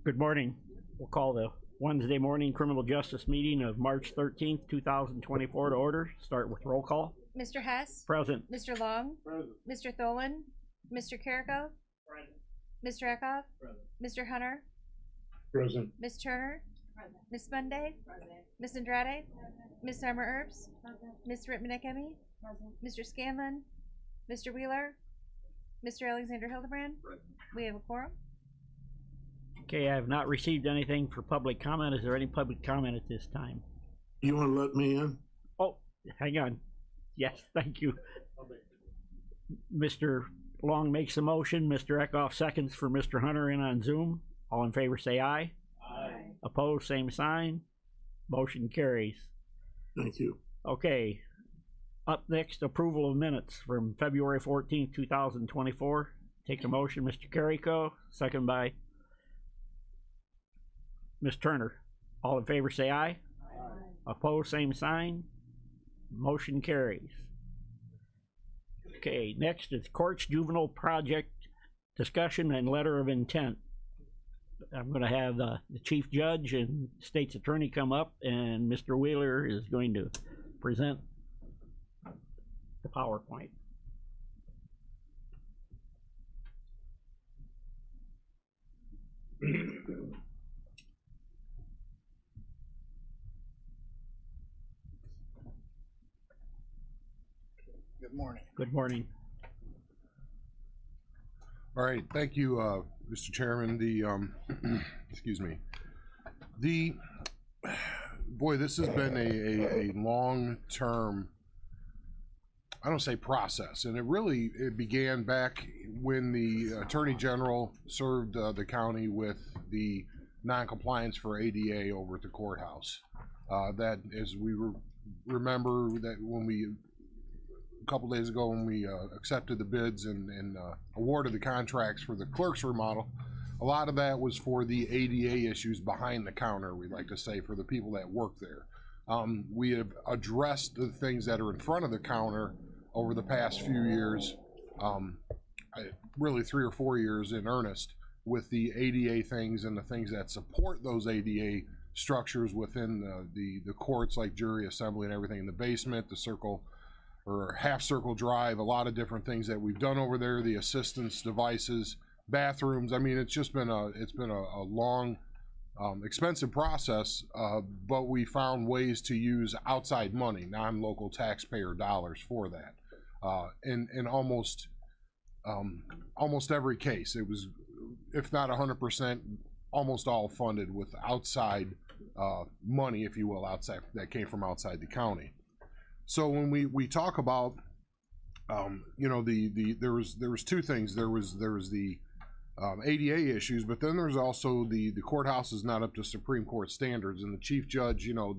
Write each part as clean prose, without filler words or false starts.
Good morning. We'll call the Wednesday morning criminal justice meeting of March 13th, 2024 to order. Start with roll call. Mr. Hess? Present. Mr. Long? Present. Mr. Tholen? Mr. Carrico? Present. Mr. Eckhoff? Present. Mr. Hunter? Present. Ms. Turner? Present. Ms. Monday? Present. Ms. Andrade? Present. Ms. Summer Herbs? Present. Ms. Rittmanickemy? Present. Mr. Scanlon? Mr. Wheeler? Mr. Alexander Hildebrand? Present. We have a quorum. Okay, I have not received anything for public comment. Is there any public comment at this time? You want to let me in? Oh, hang on. Yes, thank you. Mr. Long makes a motion. Mr. Eckhoff seconds for Mr. Hunter in on Zoom. All in favor say aye. Aye. Opposed, same sign. Motion carries. Thank you. Okay. Up next, approval of minutes from February 14th, 2024. Take a motion, Mr. Carrico, second by Ms. Turner. All in favor say aye. Aye. Opposed, same sign. Motion carries. Okay, next is Courts Juvenile Project discussion and letter of intent. I'm going to have the Chief Judge and State's Attorney come up, and Mr. Wheeler is going to present the PowerPoint. Good morning. Good morning. All right, thank you, Mr. Chairman. Excuse me. Boy, this has been a long-term, I don't say process, and it began back when the Attorney General served the county with the non-compliance for ADA over at the courthouse. That, as we remember, that when a couple days ago when we accepted the bids and awarded the contracts for the clerk's remodel, a lot of that was for the ADA issues behind the counter, we like to say, for the people that work there. We have addressed the things that are in front of the counter over the past few years, really 3 or 4 years in earnest, with the ADA things and the things that support those ADA structures within the courts, like jury assembly and everything in the basement, the circle or half circle drive, a lot of different things that we've done over there, the assistance devices, bathrooms. I mean, it's just been a long, expensive process, but we found ways to use outside money, non-local taxpayer dollars for that. In almost every case, it was, if not 100%, almost all funded with outside money, if you will, outside that came from outside the county. So when we talk about, you know, there was two things. There was the ADA issues, but then there's also the courthouse is not up to Supreme Court standards, and the Chief Judge, you know,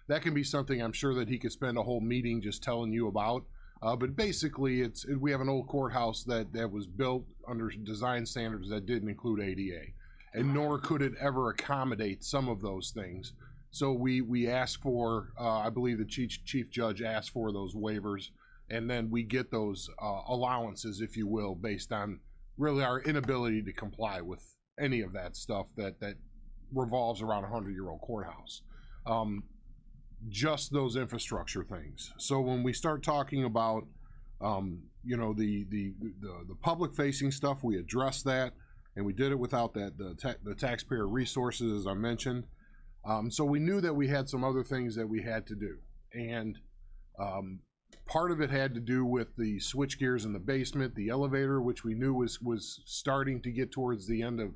that can be something I'm sure that he could spend a whole meeting just telling you about. But basically, we have an old courthouse that was built under design standards that didn't include ADA, and nor could it ever accommodate some of those things. So we asked for, I believe the chief judge asked for those waivers, and then we get those allowances, if you will, based on really our inability to comply with any of that stuff that revolves around a 100-year-old courthouse. Just those infrastructure things. So when we start talking about, you know, the public-facing stuff, we address that, and we did it without the taxpayer resources, as I mentioned. So we knew that we had some other things that we had to do, and part of it had to do with the switch gears in the basement, the elevator, which we knew was starting to get towards the end of,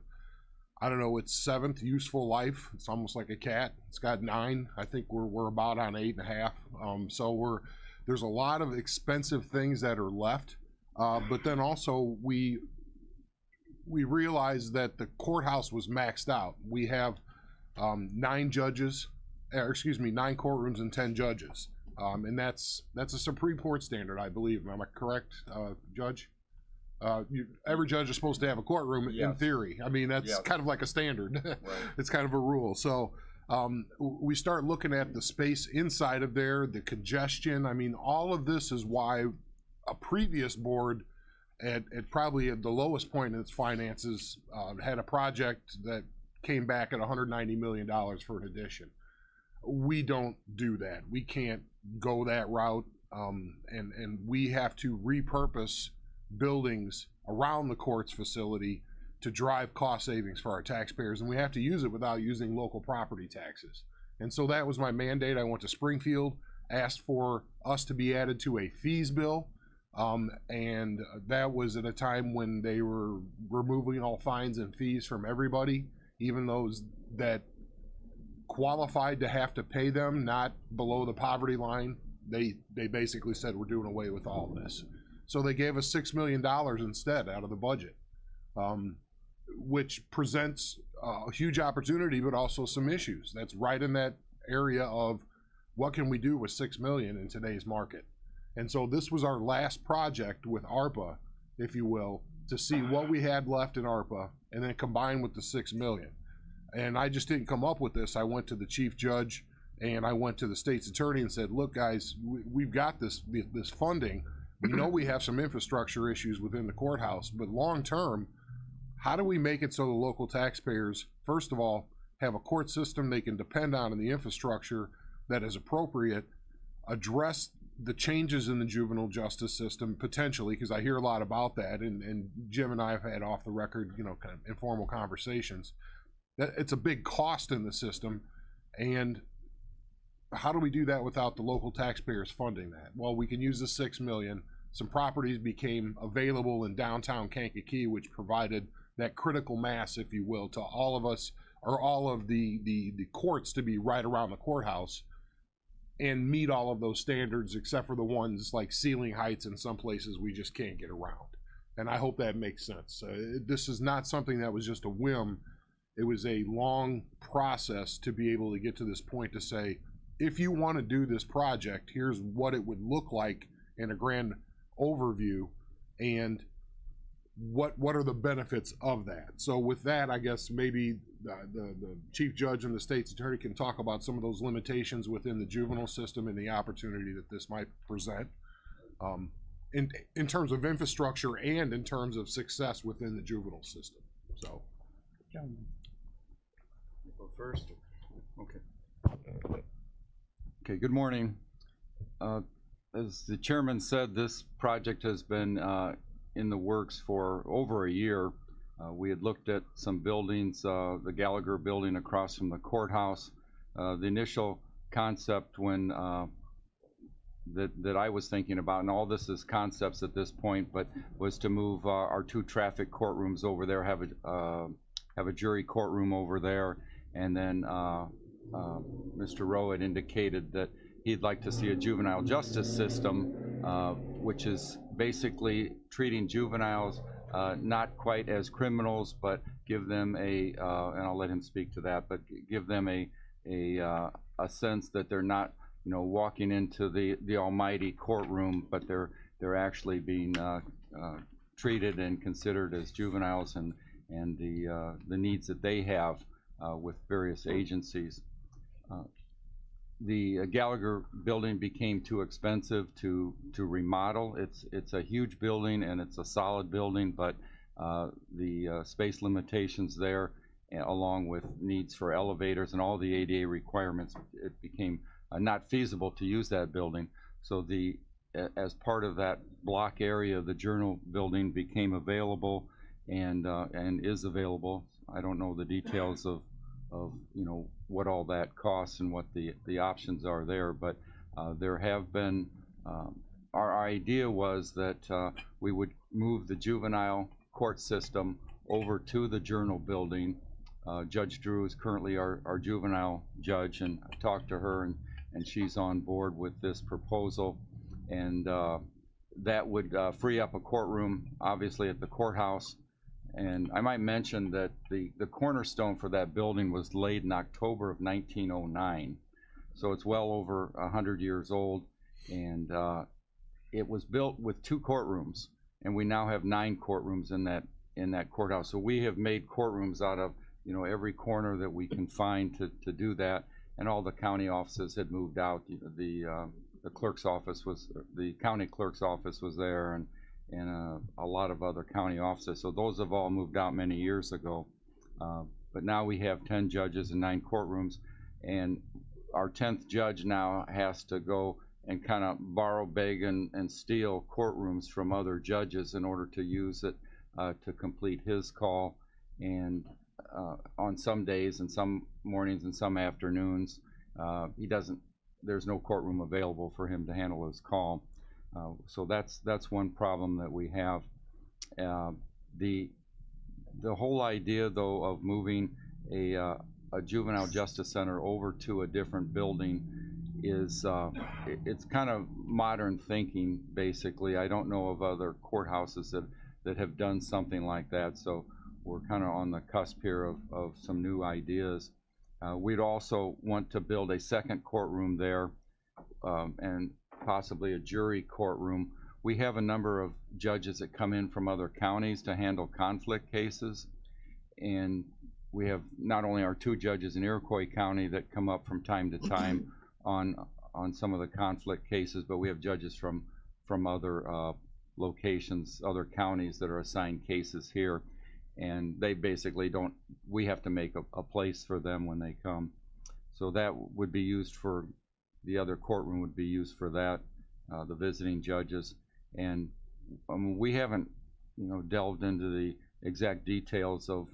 I don't know, its 7th useful life. It's almost like a cat. It's got 9. I think we're about on 8.5. So there's a lot of expensive things that are left, but then also we realized that the courthouse was maxed out. We have 9 judges, excuse me, 9 courtrooms and 10 judges, and that's a Supreme Court standard, I believe. Am I correct, Judge? Every judge is supposed to have a courtroom, yes, in theory. I mean, that's, yep, kind of like a standard. Right. It's kind of a rule. So we start looking at the space inside of there, the congestion. I mean, all of this is why a previous board at probably at the lowest point in its finances had a project that came back at $190 million for an addition. We don't do that. We can't go that route, and we have to repurpose buildings around the courts facility to drive cost savings for our taxpayers, and we have to use it without using local property taxes. And so that was my mandate. I went to Springfield, asked for us to be added to a fees bill, and that was at a time when they were removing all fines and fees from everybody, even those that qualified to have to pay them, not below the poverty line. They basically said, we're doing away with all this. So they gave us $6 million instead out of the budget, which presents a huge opportunity, but also some issues. That's right in that area of what can we do with $6 million in today's market. And so this was our last project with ARPA, if you will, to see what we had left in ARPA and then combine with the $6 million. And I just didn't come up with this. I went to the chief judge and I went to the state's attorney and said, look guys, we've got this funding. We know we have some infrastructure issues within the courthouse, but long term, how do we make it so the local taxpayers, first of all, have a court system they can depend on in the infrastructure that is appropriate, address the changes in the juvenile justice system potentially, because I hear a lot about that, and Jim and I have had off the record, kind of informal conversations. That it's a big cost in the system, and how do we do that without the local taxpayers funding that? Well, we can use the $6 million. Some properties became available in downtown Kankakee, which provided that critical mass, if you will, to all of us, or all of the courts to be right around the courthouse and meet all of those standards, except for the ones like ceiling heights in some places we just can't get around. And I hope that makes sense. This is not something that was just a whim. It was a long process to be able to get to this point to say, if you want to do this project, here's what it would look like in a grand overview, and what are the benefits of that. So with that, I guess maybe the chief judge and the state's attorney can talk about some of those limitations within the juvenile system and the opportunity that this might present in terms of infrastructure and in terms of success within the juvenile system. So Go first. Okay, good morning. As the chairman said, this project has been in the works for over a year. We had looked at some buildings, the Gallagher building across from the courthouse. The initial concept when that I was thinking about, and all this is concepts at this point, but was to move our two traffic courtrooms over there, have a jury courtroom over there, and then Mr. Rowe had indicated that he'd like to see a juvenile justice system, which is basically treating juveniles not quite as criminals, but give them and I'll let him speak to that, but give them a sense that they're not, walking into the almighty courtroom, but they're actually being treated and considered as juveniles, and the needs that they have with various agencies. The Gallagher building became too expensive to remodel. It's a huge building and it's a solid building, but the space limitations there, along with needs for elevators and all the ADA requirements, it became not feasible to use that building. So as part of that block area, the Journal building became available and is available. I don't know the details of what all that costs and what the options are there, but there have been, our idea was that we would move the juvenile court system over to the Journal building. Judge Drew is currently our juvenile judge, and I talked to her, and she's on board with this proposal, and that would free up a courtroom, obviously, at the courthouse. And I might mention that the cornerstone for that building was laid in October of 1909. So it's well over 100 years old, and it was built with 2 courtrooms, and we now have 9 courtrooms in that courthouse. So we have made courtrooms out of every corner that we can find to do that, and all the county offices had moved out. The clerk's office the county clerk's office was there, and a lot of other county offices. So those have all moved out many years ago. but now we have 10 judges and 9 courtrooms, and our 10th judge now has to go and kind of borrow, beg, and steal courtrooms from other judges in order to use it to complete his call. And on some days and some mornings and some afternoons, there's no courtroom available for him to handle his call. So that's one problem that we have. The whole idea, though, of moving a juvenile justice center over to a different building is it's kind of modern thinking, basically. I don't know of other courthouses that have done something like that, so we're kind of on the cusp here of some new ideas. We'd also want to build a second courtroom there, and possibly a jury courtroom. We have a number of judges that come in from other counties to handle conflict cases, and we have not only our 2 judges in Iroquois County that come up from time to time on some of the conflict cases, but we have judges from other locations, other counties that are assigned cases here, and they basically we have to make a place for them when they come. So that would be used for, the other courtroom would be used for that, the visiting judges. And we haven't, delved into the exact details of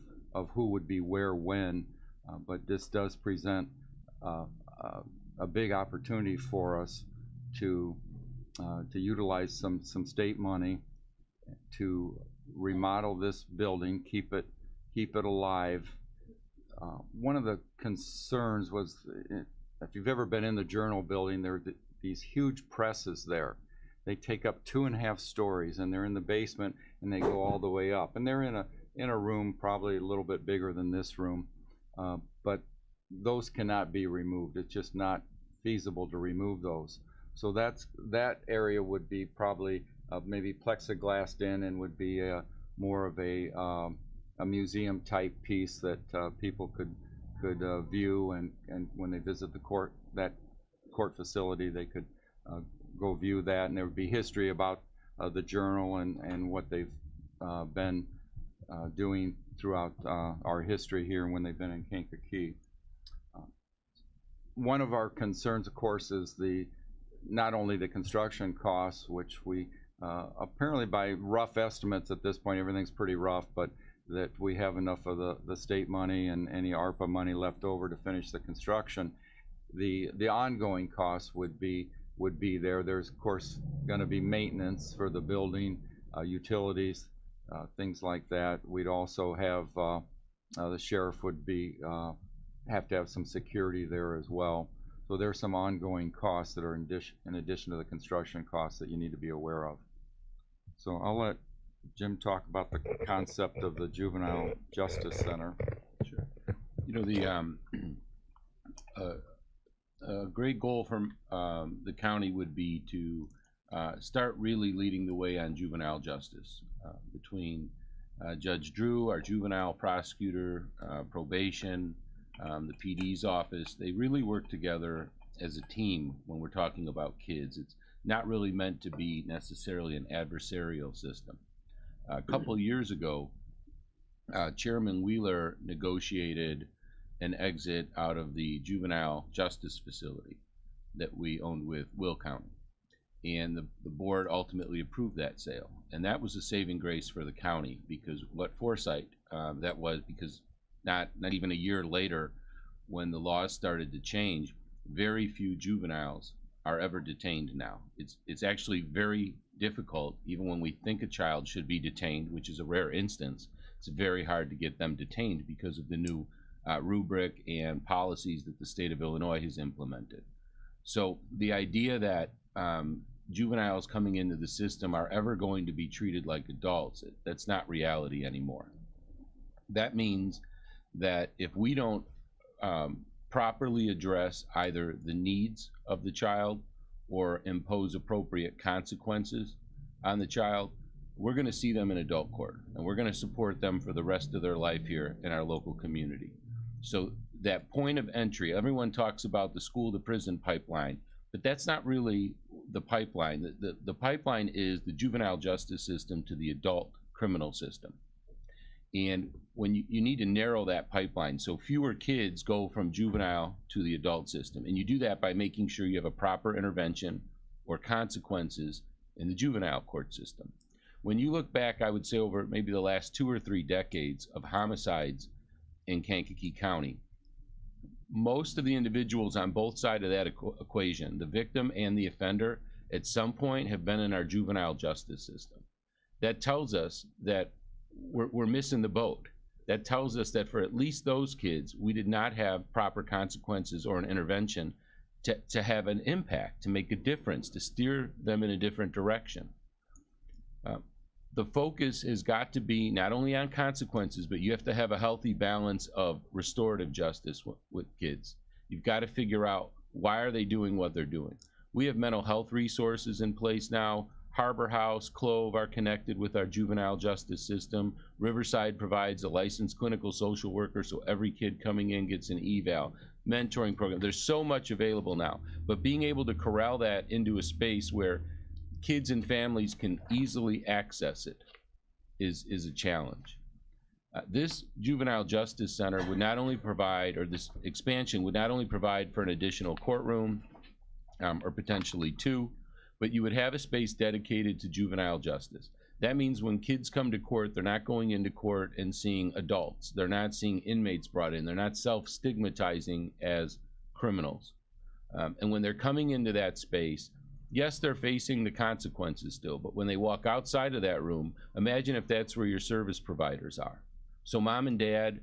who would be where when, but this does present a big opportunity for us to utilize some state money to remodel this building, keep it alive. One of the concerns was, if you've ever been in the Journal building, there are these huge presses there. They take up 2.5 stories, and they're in the basement, and they go all the way up. And they're in a room probably a little bit bigger than this room, but those cannot be removed. It's just not feasible to remove those. So that area would be probably maybe plexiglassed in, and would be more of a museum type piece that people could view, and when they visit the court facility, they could go view that, and there would be history about the Journal and what they've been doing throughout our history here and when they've been in Kankakee. One of our concerns, of course, is not only the construction costs, which we apparently, by rough estimates at this point, everything's pretty rough, but that we have enough of the state money and any ARPA money left over to finish the construction. The ongoing costs would be there. There's, of course, going to be maintenance for the building, utilities, things like that. We'd also have the sheriff would have to have some security there as well. So there's some ongoing costs that are in addition to the construction costs that you need to be aware of. So I'll let Jim talk about the concept of the Juvenile Justice Center. Sure. A great goal from the county would be to start really leading the way on juvenile justice between Judge Drew, our juvenile prosecutor, probation, the PD's office. They really work together as a team when we're talking about kids. It's not really meant to be necessarily an adversarial system. A couple of years ago, Chairman Wheeler negotiated an exit out of the juvenile justice facility that we owned with Will County. And the board ultimately approved that sale. And that was a saving grace for the county, because what foresight that was, because not even a year later, when the laws started to change, very few juveniles are ever detained now. It's actually very difficult, even when we think a child should be detained, which is a rare instance. It's very hard to get them detained because of the new rubric and policies that the state of Illinois has implemented. So the idea that juveniles coming into the system are ever going to be treated like adults, that's not reality anymore. That means that if we don't properly address either the needs of the child or impose appropriate consequences on the child, we're going to see them in adult court, and we're going to support them for the rest of their life here in our local community. So that point of entry, everyone talks about the school to prison pipeline, but that's not really the pipeline. The pipeline is the juvenile justice system to the adult criminal system. And when you need to narrow that pipeline, so fewer kids go from juvenile to the adult system. And you do that by making sure you have a proper intervention or consequences in the juvenile court system. When you look back, I would say over maybe the last 2 or 3 decades of homicides in Kankakee County, most of the individuals on both sides of that equation, the victim and the offender, at some point have been in our juvenile justice system. That tells us that we're missing the boat. That tells us that for at least those kids, we did not have proper consequences or an intervention to have an impact, to make a difference, to steer them in a different direction. The focus has got to be not only on consequences, but you have to have a healthy balance of restorative justice with kids. You've got to figure out, why are they doing what they're doing? We have mental health resources in place now. Harbor House, Clove are connected with our juvenile justice system. Riverside provides a licensed clinical social worker, so every kid coming in gets an eval. Mentoring program. There's so much available now, but being able to corral that into a space where kids and families can easily access it is a challenge. This juvenile justice center would not only provide, or this expansion would not only provide for an additional courtroom, or potentially 2, but you would have a space dedicated to juvenile justice. That means when kids come to court, they're not going into court and seeing adults. They're not seeing inmates brought in. They're not self-stigmatizing as criminals. And when they're coming into that space, yes, they're facing the consequences still, but when they walk outside of that room, imagine if that's where your service providers are. So mom and dad,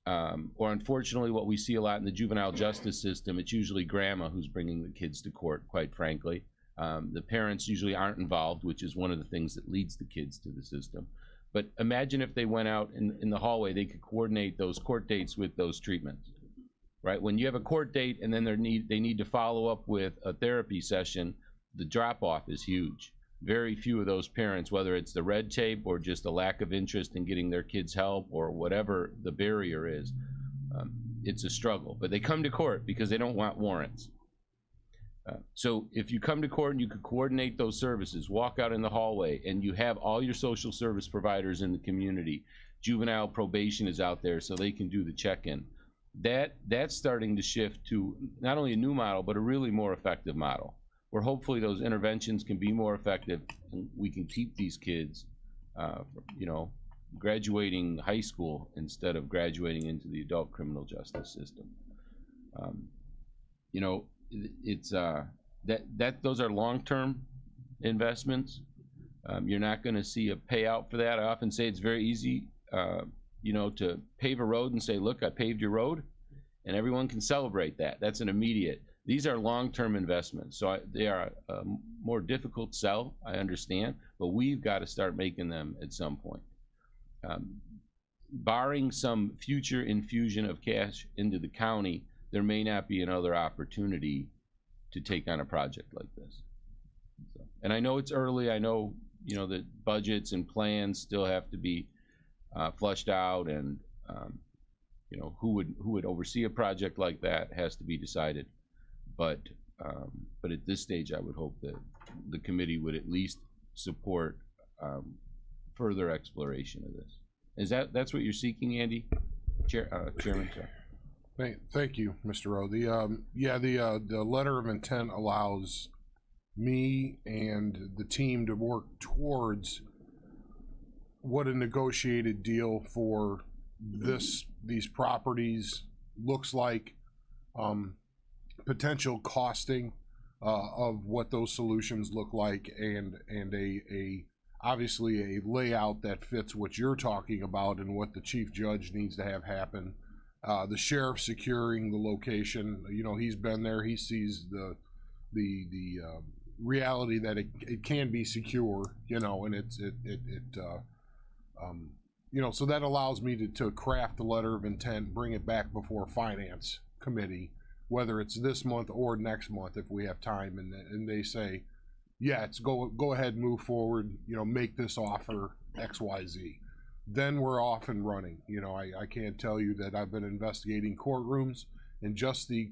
or unfortunately what we see a lot in the juvenile justice system, it's usually grandma who's bringing the kids to court, quite frankly. The parents usually aren't involved, which is one of the things that leads the kids to the system. But imagine if they went out in the hallway, they could coordinate those court dates with those treatments, right? When you have a court date and then they need to follow up with a therapy session, the drop-off is huge. Very few of those parents, whether it's the red tape or just a lack of interest in getting their kids help or whatever the barrier is, it's a struggle. But they come to court because they don't want warrants. So if you come to court and you could coordinate those services, walk out in the hallway, and you have all your social service providers in the community, juvenile probation is out there so they can do the check-in. That's starting to shift to not only a new model, but a really more effective model, where hopefully those interventions can be more effective and we can keep these kids, graduating high school instead of graduating into the adult criminal justice system. It's those are long-term investments. You're not going to see a payout for that. I often say it's very easy, to pave a road and say, look, I paved your road, and everyone can celebrate that. That's an immediate. These are long-term investments, so they are a more difficult sell, I understand, but we've got to start making them at some point. Barring some future infusion of cash into the county, there may not be another opportunity to take on a project like this. And I know it's early. I know, that budgets and plans still have to be flushed out, and who would oversee a project like that has to be decided. But at this stage, I would hope that the committee would at least support further exploration of this. That's what you're seeking, Andy? Chairman, sorry. Thank you, Mr. Rowe. The letter of intent allows me and the team to work towards what a negotiated deal for these properties looks like, potential costing of what those solutions look like, and obviously a layout that fits what you're talking about and what the chief judge needs to have happen. The sheriff securing the location, he's been there, he sees the reality that it can be secure, and so that allows me to craft the letter of intent, bring it back before finance committee, whether it's this month or next month if we have time, and they say, yeah, it's go ahead, move forward, make this offer XYZ. Then we're off and running. I can't tell you that I've been investigating courtrooms, and just the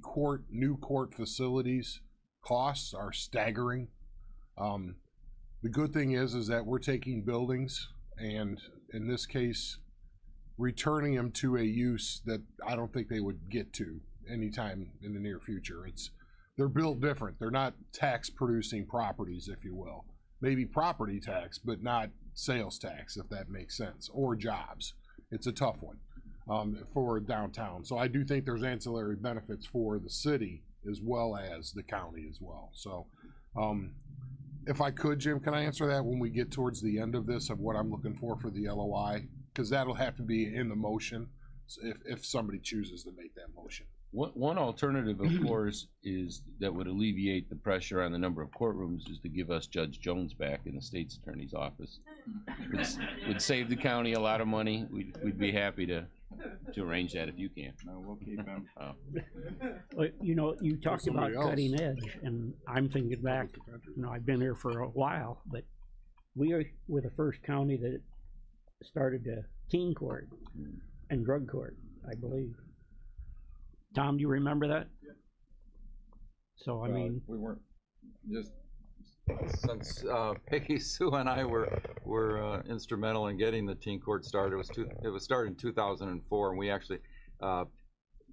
new court facilities costs are staggering. The good thing is that we're taking buildings, and in this case, returning them to a use that I don't think they would get to anytime in the near future. They're built different. They're not tax producing properties, if you will. Maybe property tax, but not sales tax, if that makes sense, or jobs. It's a tough one for downtown. So I do think there's ancillary benefits for the city as well as the county as well. So if I could, Jim, can I answer that when we get towards the end of this of what I'm looking for the LOI? Because that'll have to be in the motion if somebody chooses to make that motion. One alternative, of course, is that would alleviate the pressure on the number of courtrooms is to give us Judge Jones back in the state's attorney's office. Would save the county a lot of money. We'd be happy to arrange that if you can. No, we'll keep him. Well, you know, you talked about somebody else. cutting edge, and I'm thinking back, you know, I've been here for a while, but we were the first county that started a teen court and drug court, I believe. Tom, do you remember that? So, I mean, we weren't just since Peggy Sue and I were instrumental in getting the teen court started. It was started in 2004, and we actually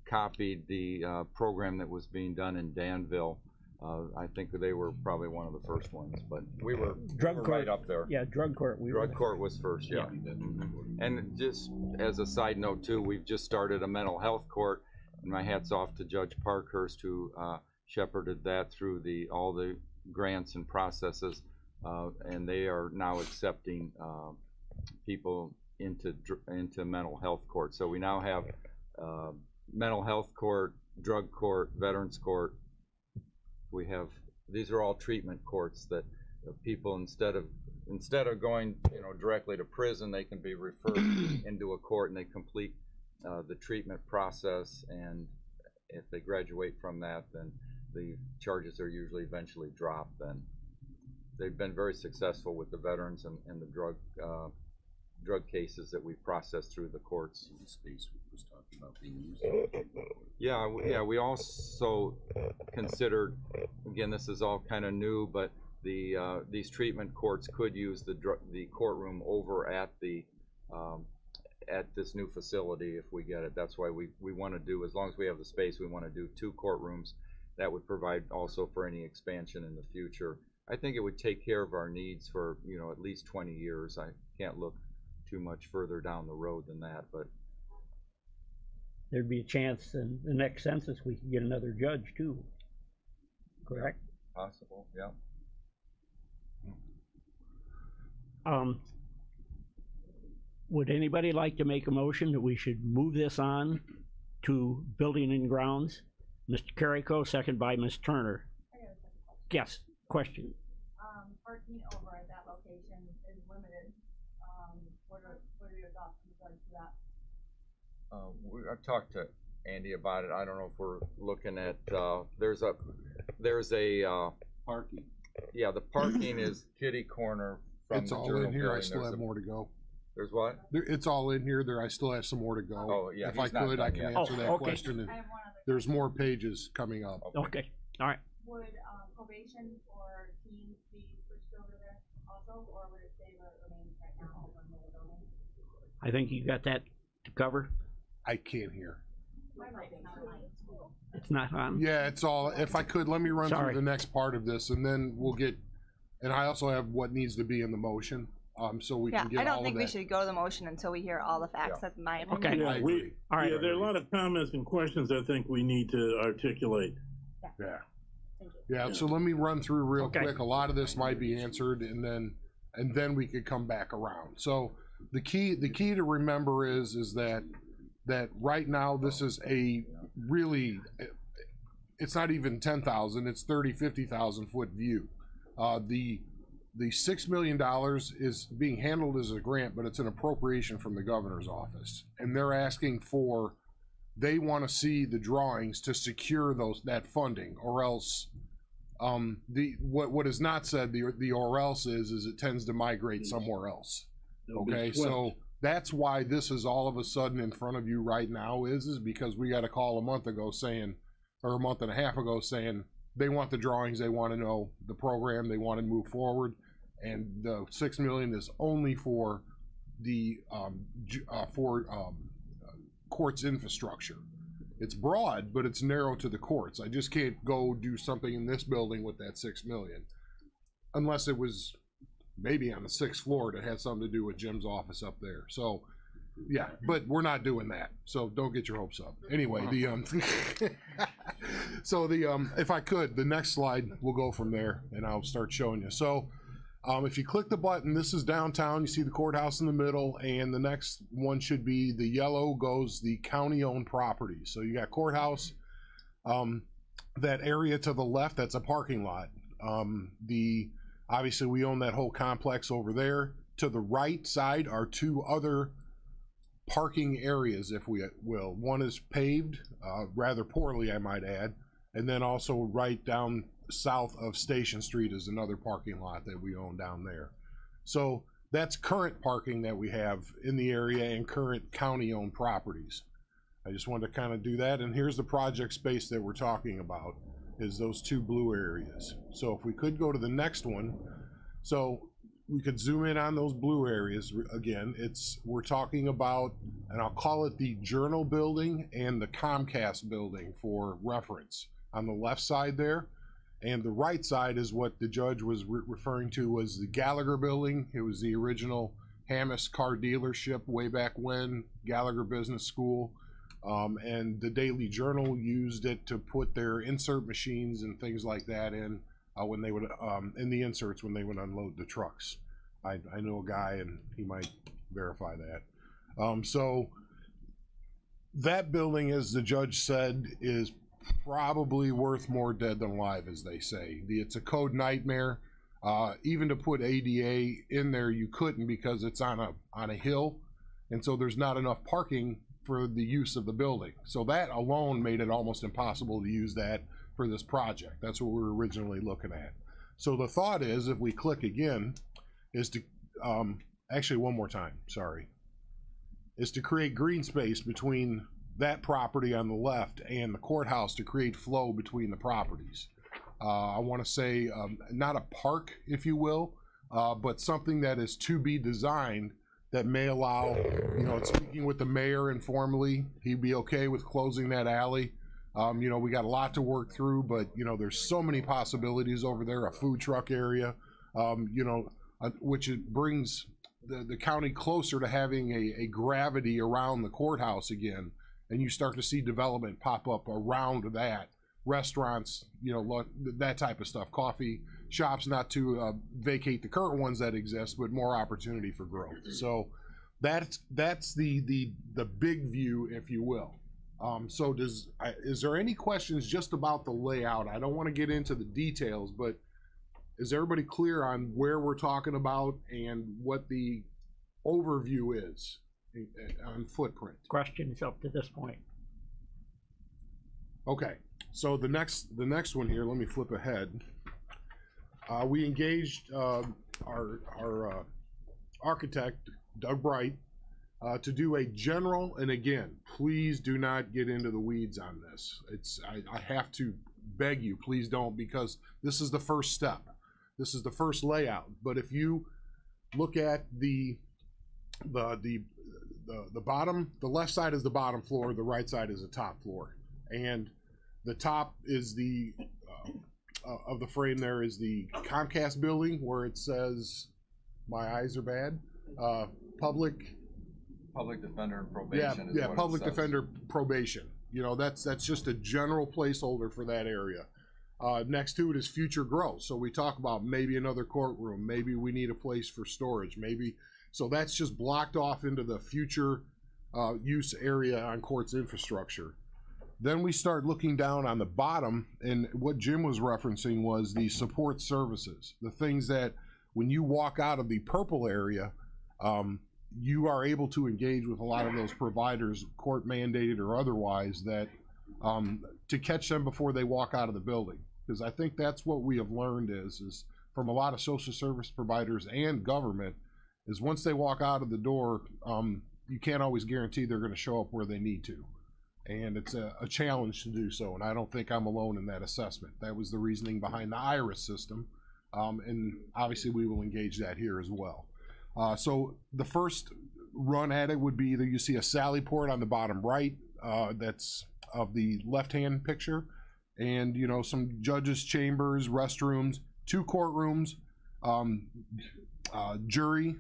copied the program that was being done in Danville. I think they were probably one of the first ones, but we were right up there. yeah, drug court. Drug court was first, yeah. And just as a side note too, we've just started a mental health court, and my hat's off to Judge Parkhurst who shepherded that through all the grants and processes, and they are now accepting people into mental health court. So we now have mental health court, drug court, veterans court. We have, these are all treatment courts that people instead of going, you know, directly to prison, they can be referred into a court and they complete the treatment process, and if they graduate from that, then the charges are usually eventually dropped. Then they've been very successful with the veterans and the drug cases that we processed through the courts. Space was talking about being used. Yeah, we also considered, again, this is all kind of new, but these treatment courts could use the courtroom over at this new facility if we get it. That's why we want to do, as long as we have the space, we want to do 2 courtrooms. That would provide also for any expansion in the future. I think it would take care of our needs for, you know, at least 20 years. I can't look too much further down the road than that, but there'd be a chance in the next census we could get another judge too. Correct? possible, yeah. Would anybody like to make a motion that we should move this on to building and grounds? Mr. Carrico, second by Ms. Turner. Yes, question. Parking over at that location is limited. What are your thoughts on that? I've talked to Andy about it. I don't know if we're looking at, there's a Parking. yeah, the parking is kitty corner from It's the all Journal in here. I building. still There's have more to go. There's what? It's all in here. I still have some more to go. Oh, yeah, If I he's not could, I done can yet. answer that okay. question. I have one other. There's more pages coming up. Okay, all right. Would probation or teens be switched over there also, or would it stay where it remains right now over in the building? I think you got that to cover. I can't hear. My mic's not on. It's not on. Yeah, it's all, if I could, let me run Sorry. through the next part of this and then we'll get, and I also have what needs to be in the motion, so we Yeah, can get I don't all think of we that. should go to the motion until we hear all the facts. Yeah. That's my Okay. opinion. I Yeah, agree. All right. yeah, there are a lot of comments and questions I think we need to articulate. Yeah. Thank you. Yeah, so let me run through real Okay. quick. A lot of this might be answered and then we could come back around. So the key to remember is that right now this is a really, it's not even 10,000, it's 30, 50,000 foot view. The $6 million is being handled as a grant, but it's an appropriation from the governor's office. And they're asking for, they want to see the drawings to secure that funding, or else what is not said, the or else is it tends to migrate somewhere else. They'll be Okay, swept. so that's why this is all of a sudden in front of you right now is because we got a call a month and a half ago saying they want the drawings, they want to know the program, they want to move forward, and the $6 million is only for courts infrastructure. It's broad, but it's narrow to the courts. I just can't go do something in this building with that 6 million, unless it was maybe on the 6th floor that had something to do with Jim's office up there. So, yeah, but we're not doing that. So don't get your hopes up. Anyway, if I could, the next slide, we'll go from there, and I'll start showing you. So, if you click the button, this is downtown. You see the courthouse in the middle, and the next one should be the yellow goes the county-owned property. So you got courthouse, that area to the left, that's a parking lot. Obviously we own that whole complex over there. To the right side are 2 other parking areas, if we will. One is paved, rather poorly, I might add, and then also right down south of Station Street is another parking lot that we own down there. So that's current parking that we have in the area and current county-owned properties. I just wanted to kind of do that, and here's the project space that we're talking about, is those 2 blue areas. So if we could go to the next one, so we could zoom in on those blue areas again. We're talking about, and I'll call it the Journal building and the Comcast building for reference on the left side there. And the right side is what the judge was referring to was the Gallagher building. It was the original Hammis car dealership way back when, Gallagher Business School. And the Daily Journal used it to put their insert machines and things like that in when they would, in the inserts when they would unload the trucks. I know a guy and he might verify that. So that building, as the judge said, is probably worth more dead than alive, as they say. It's a code nightmare. Even to put ADA in there, you couldn't, because it's on a hill, and so there's not enough parking for the use of the building. So that alone made it almost impossible to use that for this project. That's what we were originally looking at. So the thought is, if we click again, is to actually one more time, sorry, is to create green space between that property on the left and the courthouse to create flow between the properties. I want to say not a park, if you will, but something that is to be designed that may allow, speaking with the mayor informally, he'd be okay with closing that alley. We got a lot to work through, but there's so many possibilities over there, a food truck area, which it brings the county closer to having a gravity around the courthouse again. And you start to see development pop up around that, restaurants, that type of stuff, coffee shops, not to vacate the current ones that exist, but more opportunity for growth. So that's the big view, if you will. So is there any questions just about the layout? I don't want to get into the details, but is everybody clear on where we're talking about and what the overview is on footprint? Questions up to this point? Okay, so the next one here, let me flip ahead. We engaged our architect, Doug Bright, to do a general, and again, please do not get into the weeds on this. I have to beg you, please don't, because this is the first step. This is the first layout. But if you look at the bottom, the left side is the bottom floor, the right side is the top floor, and the top is the of the frame there is the Comcast building, where it says, my eyes are bad, public defender and probation. Yeah, public defender probation. That's just a general placeholder for that area. Next to it is future growth. So we talk about maybe another courtroom, maybe we need a place for storage, maybe. So that's just blocked off into the future use area on courts infrastructure. Then we start looking down on the bottom, and what Jim was referencing was the support services, the things that when you walk out of the purple area, you are able to engage with a lot of those providers, court mandated or otherwise, that to catch them before they walk out of the building. Because I think that's what we have learned is from a lot of social service providers and government, is once they walk out of the door, you can't always guarantee they're going to show up where they need to. And it's a challenge to do so, and I don't think I'm alone in that assessment. That was the reasoning behind the IRIS system, and obviously we will engage that here as well. So the first run at it would be either you see a Sally port on the bottom right, that's of the left-hand picture, and you know, some judges' chambers, restrooms, 2 courtrooms, jury.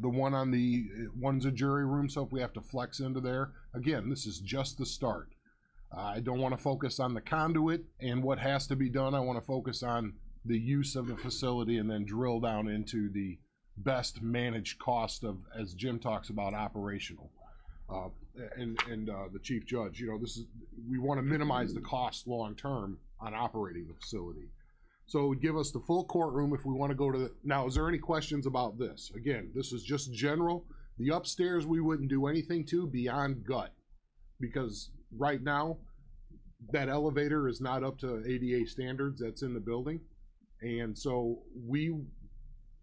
The one on the one's a jury room, so if we have to flex into there, again, this is just the start. I don't want to focus on the conduit and what has to be done. I want to focus on the use of the facility and then drill down into the best managed cost of, as Jim talks about, operational. And the chief judge, you know, this is, we want to minimize the cost long term on operating the facility. So it would give us the full courtroom if we want to go to the, now, is there any questions about this? Again, this is just general. The upstairs we wouldn't do anything to beyond gut, because right now that elevator is not up to ADA standards that's in the building. And so we,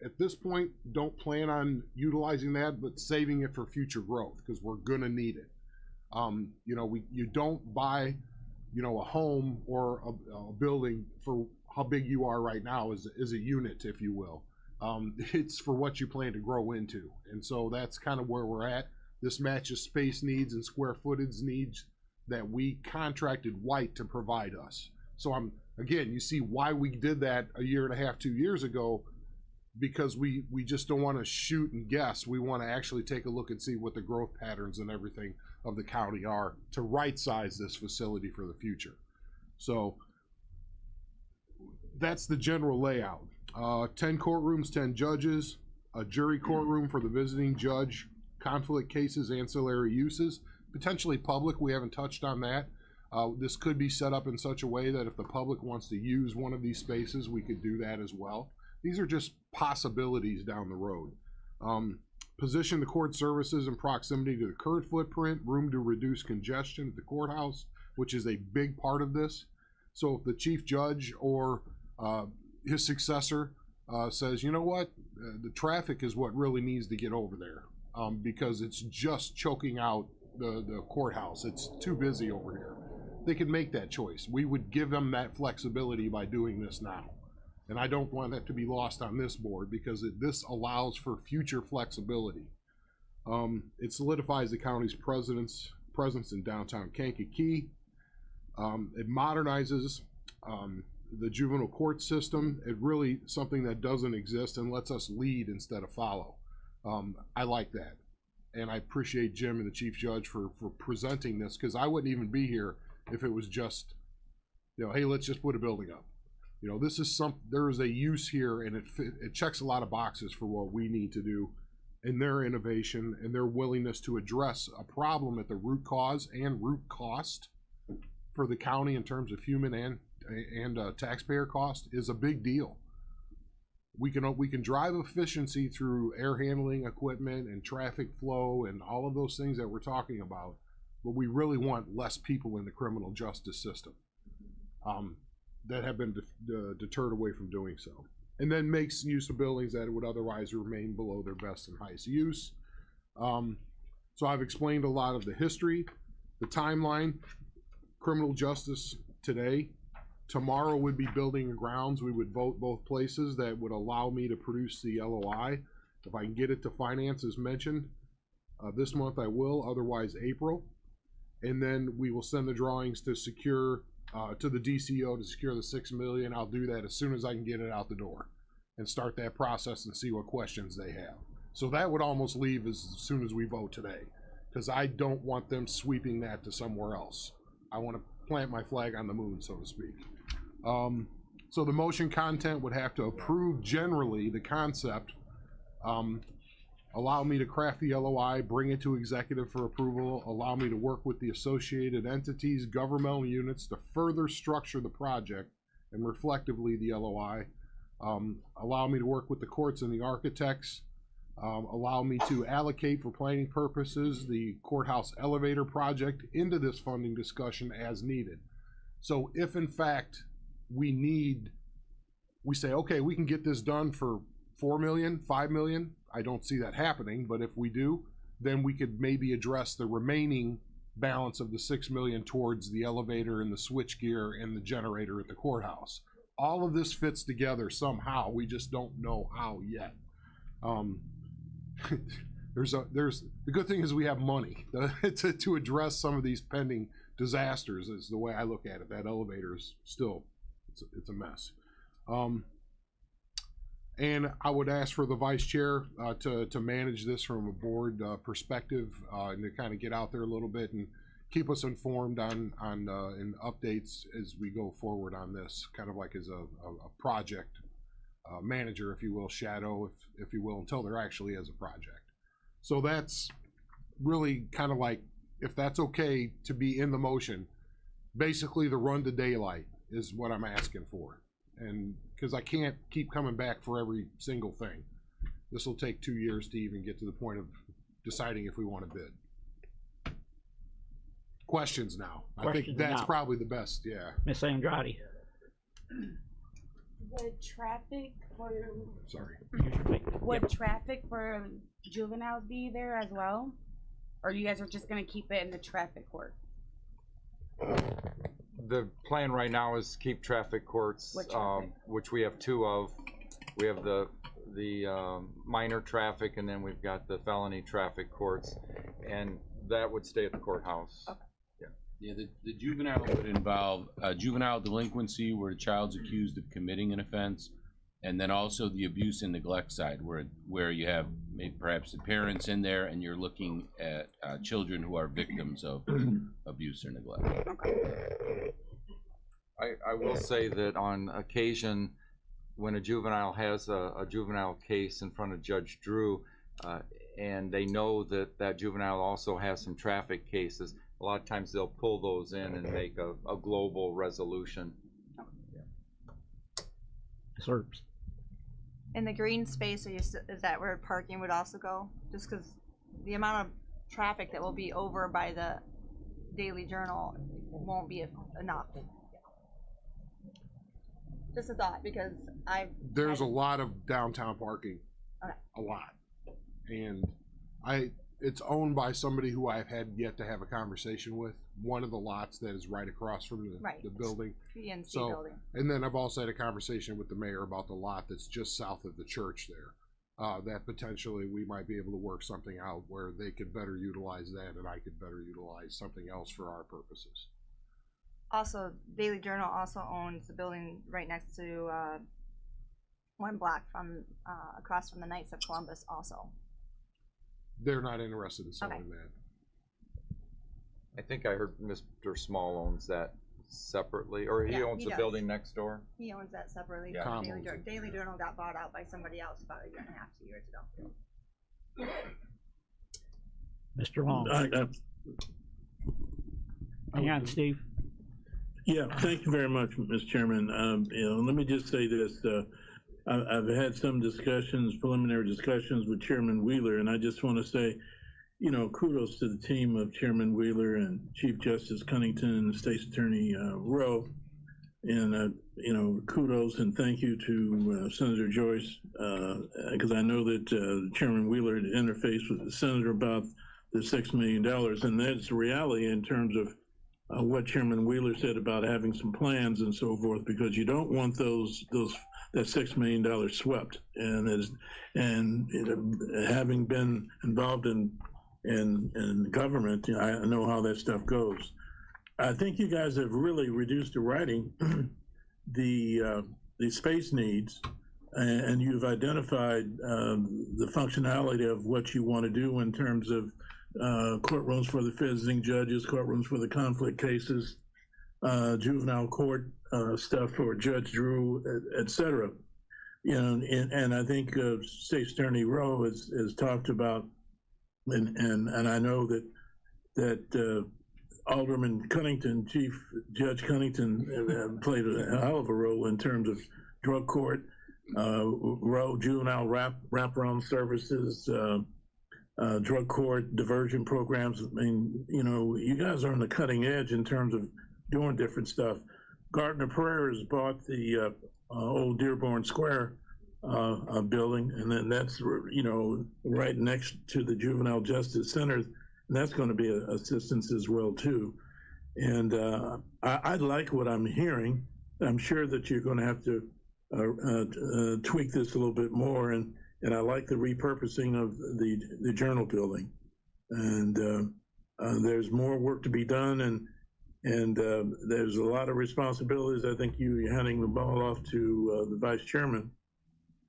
at this point, don't plan on utilizing that, but saving it for future growth, because we're gonna need it. You know, you don't buy, you know, a home or a building for how big you are right now is a unit, if you will. It's for what you plan to grow into. And so that's kind of where we're at. This matches space needs and square footage needs that we contracted White to provide us. So again, you see why we did that a year and a half, 2 years ago, because we just don't want to shoot and guess. We want to actually take a look and see what the growth patterns and everything of the county are to right size this facility for the future. So that's the general layout. 10 courtrooms, 10 judges, a jury courtroom for the visiting judge, conflict cases, ancillary uses, potentially public. We haven't touched on that. This could be set up in such a way that if the public wants to use one of these spaces, we could do that as well. These are just possibilities down the road. Position the court services in proximity to the current footprint, room to reduce congestion at the courthouse, which is a big part of this. So if the chief judge or his successor says, you know what, the traffic is what really needs to get over there, because it's just choking out the courthouse. It's too busy over here. They can make that choice. We would give them that flexibility by doing this now. And I don't want that to be lost on this board, because this allows for future flexibility. It solidifies the county's presence in downtown Kankakee. It modernizes the juvenile court system. It really something that doesn't exist and lets us lead instead of follow. I like that. And I appreciate Jim and the chief judge for presenting this, because I wouldn't even be here if it was just, you know, hey, let's just put a building up. You know, this is there is a use here, and it checks a lot of boxes for what we need to do in their innovation and their willingness to address a problem at the root cause and root cost for the county in terms of human and taxpayer cost is a big deal. We can drive efficiency through air handling equipment and traffic flow and all of those things that we're talking about, but we really want less people in the criminal justice system that have been deterred away from doing so. And then makes use of buildings that would otherwise remain below their best and highest use. So I've explained a lot of the history, the timeline, criminal justice today. Tomorrow would be building and grounds. We would vote both places. That would allow me to produce the LOI. If I can get it to finance as mentioned, this month I will, otherwise April. And then we will send the drawings to secure, to the DCO to secure the $6 million. I'll do that as soon as I can get it out the door and start that process and see what questions they have. So that would almost leave as soon as we vote today, because I don't want them sweeping that to somewhere else. I want to plant my flag on the moon, so to speak. So the motion content would have to approve generally the concept, allow me to craft the LOI, bring it to executive for approval, allow me to work with the associated entities, governmental units to further structure the project and reflectively the LOI, allow me to work with the courts and the architects, allow me to allocate for planning purposes the courthouse elevator project into this funding discussion as needed. So if in fact we say, okay, we can get this done for 4 million, 5 million, I don't see that happening, but if we do, then we could maybe address the remaining balance of the 6 million towards the elevator and the switchgear and the generator at the courthouse. All of this fits together somehow. We just don't know how yet. there's the good thing is we have money to address some of these pending disasters. Is the way I look at it. That elevator is still, it's a mess. And I would ask for the vice chair to manage this from a board perspective and to kind of get out there a little bit and keep us informed on and updates as we go forward on this, kind of like as a project manager, if you will, shadow, if you will, until there actually is a project. So that's really kind of like, if that's okay to be in the motion, basically the run to daylight is what I'm asking for. And because I can't keep coming back for every single thing. This will take 2 years to even get to the point of deciding if we want to bid. Questions now. I think that's probably the best, yeah. Miss Andrade. Would traffic for Sorry. would traffic for juveniles be there as well, or you guys are just gonna keep it in the traffic court? The plan right now is keep traffic courts, What traffic? which we have 2 of. We have the minor traffic, and then we've got the felony traffic courts, and that would stay at the courthouse. Okay. Yeah, the juvenile would involve juvenile delinquency where a child's accused of committing an offense, and then also the abuse and neglect side where you have maybe perhaps the parents in there and you're looking at children who are victims of abuse or neglect. I will say that on occasion, when a juvenile has a juvenile case in front of Judge Drew, and they know that that juvenile also has some traffic cases, a lot of times they'll pull those in and make a global resolution. Serbs. In the green space, is that where parking would also go? Just because the amount of traffic that will be over by the Daily Journal won't be enough. Just a thought, because There's a lot of downtown parking. Okay. A lot. And it's owned by somebody who I've had yet to have a conversation with. One of the lots that is right across from the building. PNC So, building. and then I've also had a conversation with the mayor about the lot that's just south of the church there. That potentially we might be able to work something out where they could better utilize that and I could better utilize something else for our purposes. Also, Daily Journal also owns the building right next to 1 block from across from the Knights of Columbus also. They're not interested in selling that. I think I heard Mr. Small owns that separately, or he Yeah, owns he the does. building next door. He owns that separately Yeah. from Tom Daily owns Journal. it. Daily Journal got bought out by somebody else about 1.5 to 2 years ago. Mr. Long. Hang on, Steve. Yeah, thank you very much, Mr. Chairman. Let me just say this. I've had some discussions, preliminary discussions with Chairman Wheeler, and I just want to say, kudos to the team of Chairman Wheeler and Chief Justice Cunnington and State's Attorney Rowe. And, kudos and thank you to Senator Joyce, because I know that Chairman Wheeler had interfaced with the Senator about the $6 million, and that's the reality in terms of what Chairman Wheeler said about having some plans and so forth, because you don't want that $6 million swept. And having been involved in government, I know how that stuff goes. I think you guys have really reduced to writing the space needs, and you've identified the functionality of what you want to do in terms of courtrooms for the visiting judges, courtrooms for the conflict cases, juvenile court stuff for Judge Drew, et cetera. And I think State Attorney Rowe has talked about, and I know that Alderman Cunnington, Chief Judge Cunnington, played a hell of a role in terms of drug court, Rowe juvenile wraparound services, drug court diversion programs. I mean, you guys are on the cutting edge in terms of doing different stuff. Gardner Prairie has bought the old Dearborn Square building, and then that's right next to the Juvenile Justice Center, and that's going to be assistance as well too. And I like what I'm hearing. I'm sure that you're going to have to tweak this a little bit more, and and I like the repurposing of the Journal building. And there's more work to be done, and there's a lot of responsibilities. I think you're handing the ball off to the vice chairman.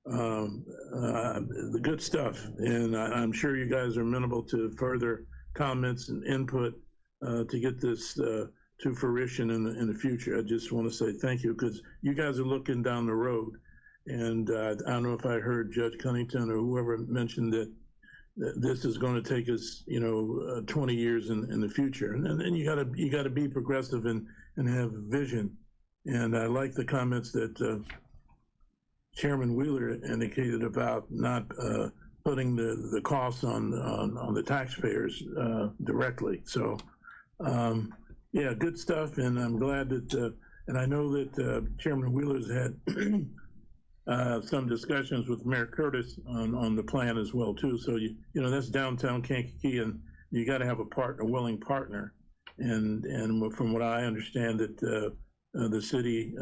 The good stuff, and I'm sure you guys are amenable to further comments and input to get this to fruition in the future. I just want to say thank you, because you guys are looking down the road, and I don't know if I heard Judge Cunnington or whoever mentioned that this is going to take us, 20 years in the future, and then you got to be progressive and have vision. And I like the comments that Chairman Wheeler indicated about not putting the costs on the taxpayers directly. So, yeah, good stuff, and I'm glad that, and I know that Chairman Wheeler's had some discussions with Mayor Curtis on the plan as well too. So that's downtown Kankakee, and you got to have a willing partner. And from what I understand, that the city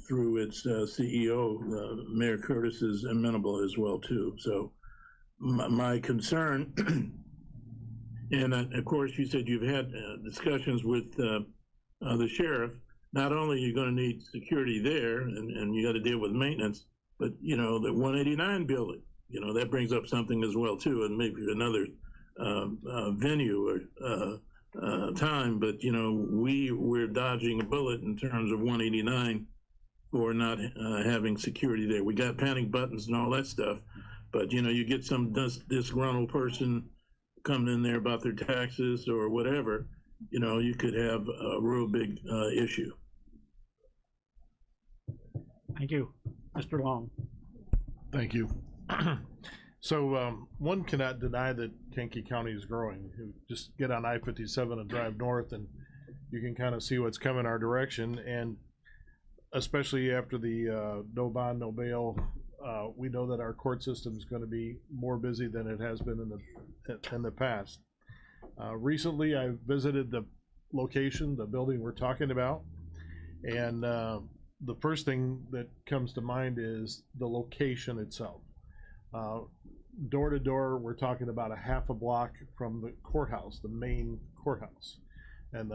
through its CEO, Mayor Curtis, is amenable as well too. So my concern, and of course you said you've had discussions with the sheriff. Not only are you going to need security there, and you got to deal with maintenance, but the 189 building, that brings up something as well too, and maybe another venue or time. But we're dodging a bullet in terms of 189 for not having security there. We got panic buttons and all that stuff, but you get some disgruntled person coming in there about their taxes or whatever, you could have a real big issue. Thank you. Mr. Long. Thank you. So one cannot deny that Kankakee County is growing. You just get on I-57 and drive north, and you can kind of see what's coming our direction. And especially after the no bond, no bail, we know that our court system is going to be more busy than it has been in the past. Recently, I visited the location, the building we're talking about, and the first thing that comes to mind is the location itself. Door to door, we're talking about a half a block from the courthouse, the main courthouse. And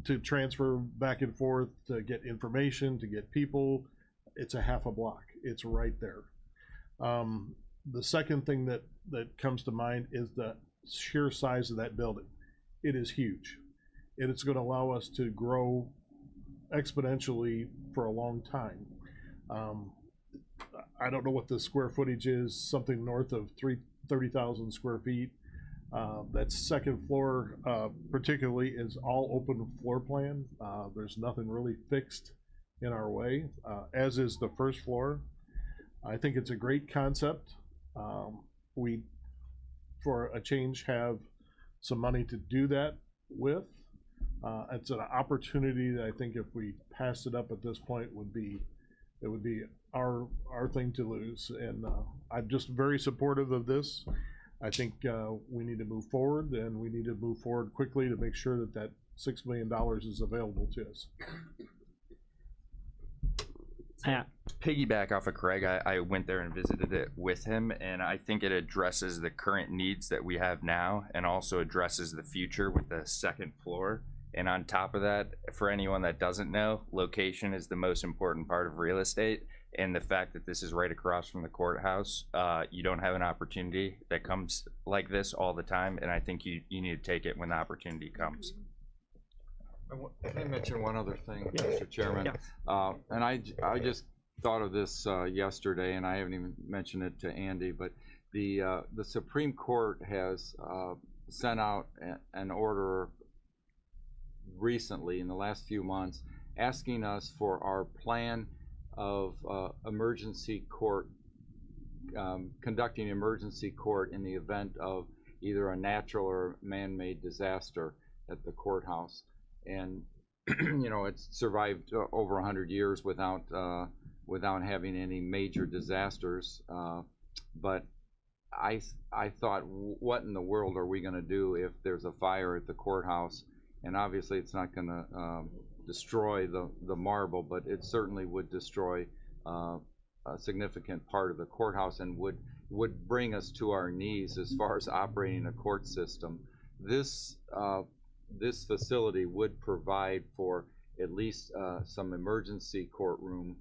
to transfer back and forth, to get information, to get people, it's a half a block. It's right there. The second thing that comes to mind is the sheer size of that building. It is huge. And it's going to allow us to grow exponentially for a long time. I don't know what the square footage is, something north of 30,000 square feet. That second floor particularly is all open floor plan. There's nothing really fixed in our way, as is the first floor. I think it's a great concept. We, for a change, have some money to do that with. It's an opportunity that I think if we passed it up at this point it would be our thing to lose. And I'm just very supportive of this. I think we need to move forward, and we need to move forward quickly to make sure that $6 million is available to us. Piggyback off of Craig, I went there and visited it with him, and I think it addresses the current needs that we have now and also addresses the future with the second floor. And on top of that, for anyone that doesn't know, location is the most important part of real estate. And the fact that this is right across from the courthouse, you don't have an opportunity that comes like this all the time. And I think you need to take it when the opportunity comes. Can I mention one other thing, Yeah. Mr. Chairman? Yeah. And I just thought of this yesterday, and I haven't even mentioned it to Andy, but the Supreme Court has sent out an order recently in the last few months asking us for our plan of emergency court, conducting emergency court in the event of either a natural or man-made disaster at the courthouse. And it's survived over 100 years without having any major disasters. But I thought, what in the world are we going to do if there's a fire at the courthouse? And obviously it's not going to destroy the marble, but it certainly would destroy a significant part of the courthouse and would would bring us to our knees as far as operating a court system. This facility would provide for at least some emergency courtroom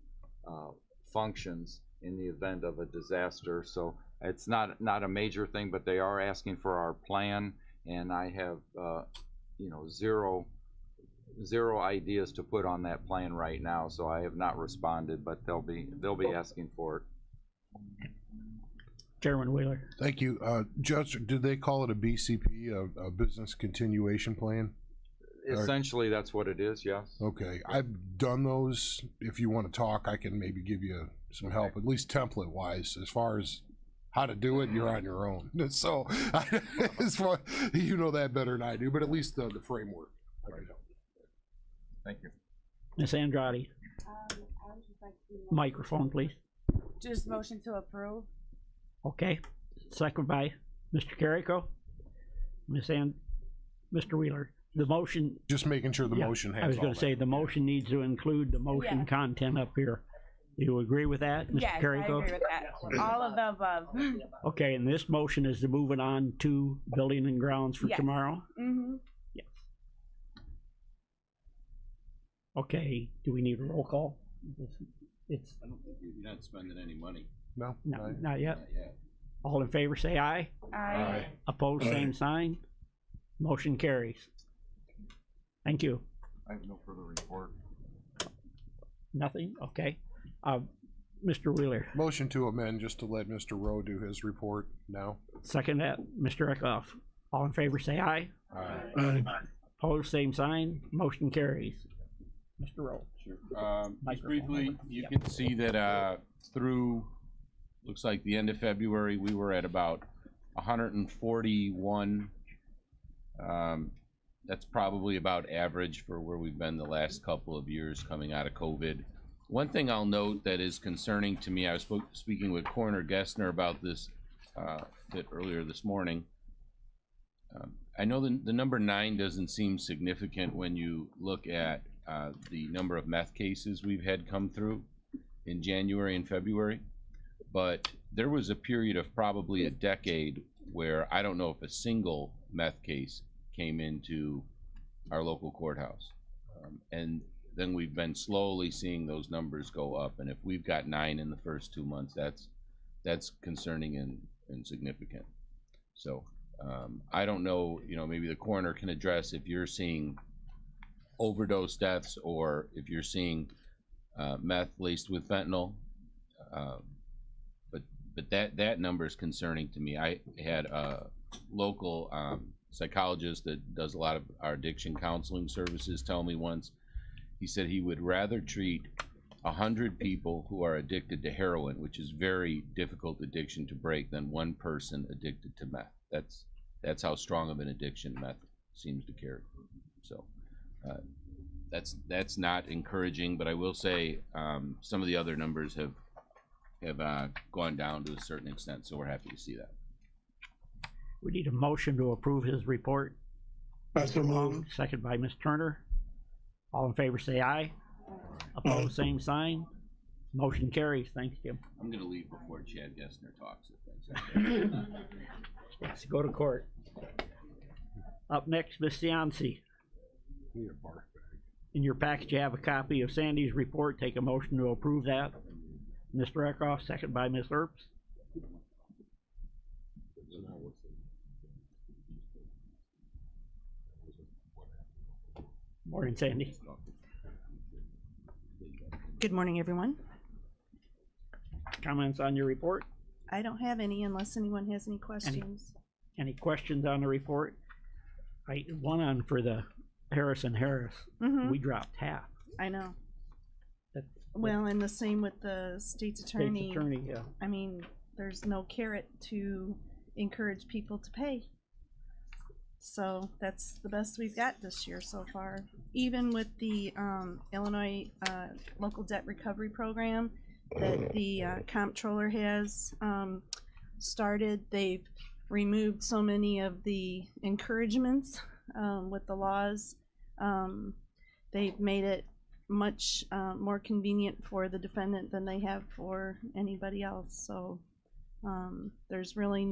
functions in the event of a disaster. So it's not a major thing, but they are asking for our plan, and I have zero ideas to put on that plan right now, so I have not responded, but they'll be asking for it. Chairman Wheeler. Thank you. Judge, did they call it a BCP, a business continuation plan? Essentially, that's what it is, yes. Okay. I've done those. If you want to talk, I can maybe give you some help, at least template-wise. As far as how to do it, you're on your own. So, as far, you know that better than I do, but at least the framework. I can help. Thank you. Ms. Andrade. I would just like to Microphone, please. just motion to approve. Okay. Second by Mr. Carrico. Mr. Wheeler. The motion. Just making sure the Yeah, motion has I was all going to say that. the motion needs to include the motion Yeah. content up here. Do you agree with that, Mr. Yes, I Carrico? agree with that. All of the above. Okay, and this motion is to move it on to building and grounds for Yes. tomorrow? Mm-hmm. Yes. Okay, do we need a roll call? It's, I don't think you're not spending any money. No? no, not yet. Not yet. All in favor, say aye. Aye. Opposed, same sign. Motion carries. Thank you. I have no further report. Nothing? Okay. Mr. Wheeler, Motion to amend just to let Mr. Rowe do his report now. second that. Mr. Eckhoff. All in favor, say aye. Aye. Opposed, same sign. Motion carries. Mr. Rowe. Sure. Just Microphone. briefly, you can see that through, looks like the end of February, we were at about 141. That's probably about average for where we've been the last couple of years coming out of COVID. One thing I'll note that is concerning to me, I was speaking with Coroner Gessner about this bit earlier this morning. I know the number 9 doesn't seem significant when you look at the number of meth cases we've had come through in January and February, but there was a period of probably a decade where I don't know if a single meth case came into our local courthouse. And then we've been slowly seeing those numbers go up, and if we've got 9 in the first 2 months, that's concerning and significant. So I don't know, maybe the coroner can address if you're seeing overdose deaths or if you're seeing meth laced with fentanyl, but that number is concerning to me. I had a local psychologist that does a lot of our addiction counseling services tell me once, he said he would rather treat 100 people who are addicted to heroin, which is very difficult addiction to break, than one person addicted to meth. That's how strong of an addiction meth seems to carry. So that's not encouraging, but I will say some of the other numbers have gone down to a certain extent, so we're happy to see that. We need a motion to approve his report. So moved. Second by Ms. Turner. All in favor, say aye. Opposed, same sign. Motion carries. Thanks, Jim. I'm gonna leave before Chad Gessner talks, if that's okay. Let's go to court. Up next, Ms. Cianci. Need a barf bag. In your package, you have a copy of Sandy's report. Take a motion to approve that. Mr. Eckhoff, second by Ms. Earps. Morning, Sandy. Good morning, everyone. Comments on your report? I don't have any unless anyone has any questions. Any questions on the report? One on for the Harrison Harris. Mhm. We dropped half. I know. That- Well, and the same with the state's attorney. State's attorney, yeah. I mean, there's no carrot to encourage people to pay. So that's the best we've got this year so far. Even with the Illinois local debt recovery program that the comptroller has started, they've removed so many of the encouragements with the laws. They've made it much more convenient for the defendant than they have for anybody else. So There's really